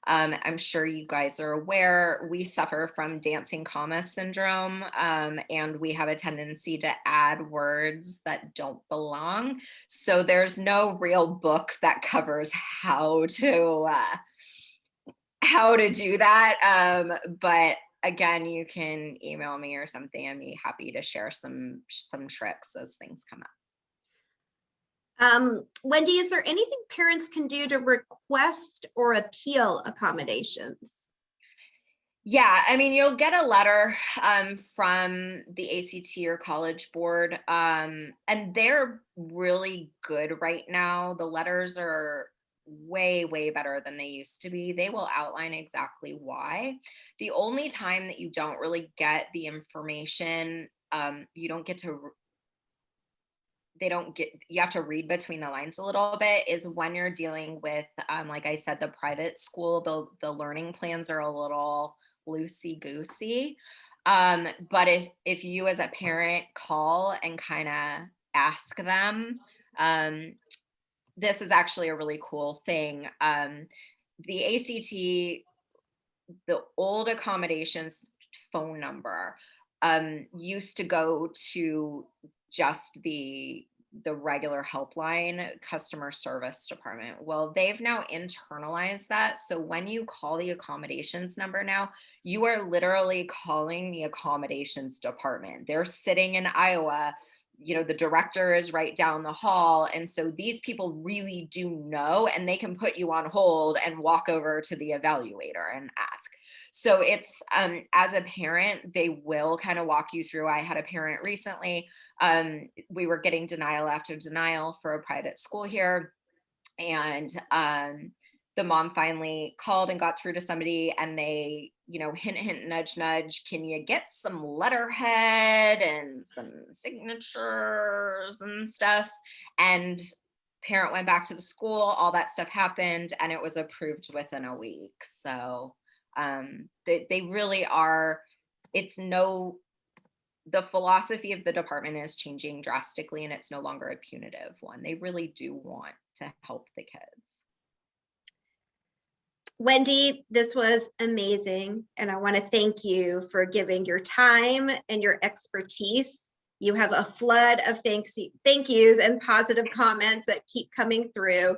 I'm sure you guys are aware, we suffer from dancing comma syndrome, and we have a tendency to add words that don't belong. So there's no real book that covers how to do that. But again, you can email me or something. I'd be happy to share some tricks as things come up. Wendy, is there anything parents can do to request or appeal accommodations? Yeah, I mean, you'll get a letter from the ACT or College Board, and they're really good right now. The letters are way, way better than they used to be. They will outline exactly why. The only time that you don't really get the information, you have to read between the lines a little bit, is when you're dealing with, like I said, the private school, the learning plans are a little loosey-goosey. But if you as a parent call and kind of ask them, this is actually a really cool thing. The ACT, the old accommodations phone number, used to go to just the regular helpline customer service department. Well, they've now internalized that. So when you call the accommodations number now, you are literally calling the accommodations department. They're sitting in Iowa. The director is right down the hall. And so these people really do know, and they can put you on hold and walk over to the evaluator and ask. So it's, as a parent, they will kind of walk you through. I had a parent recently, we were getting denial after denial for a private school here. And the mom finally called and got through to somebody, and they, hint, hint, nudge, nudge, can you get some letterhead and some signatures and stuff? And parent went back to the school, all that stuff happened, and it was approved within a week. So they really are, the philosophy of the department is changing drastically, and it's no longer a punitive one. They really do want to help the kids. Wendy, this was amazing, and I want to thank you for giving your time and your expertise. You have a flood of thank yous and positive comments that keep coming through.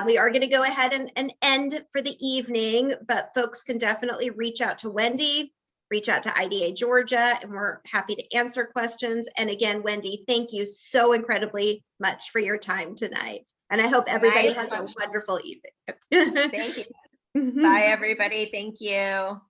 We are going to go ahead and end for the evening, but folks can definitely reach out to Wendy, reach out to IDA Georgia, and we're happy to answer questions. And again, Wendy, thank you so incredibly much for your time tonight. And I hope everybody has a wonderful evening. Thank you. Bye, everybody. Thank you.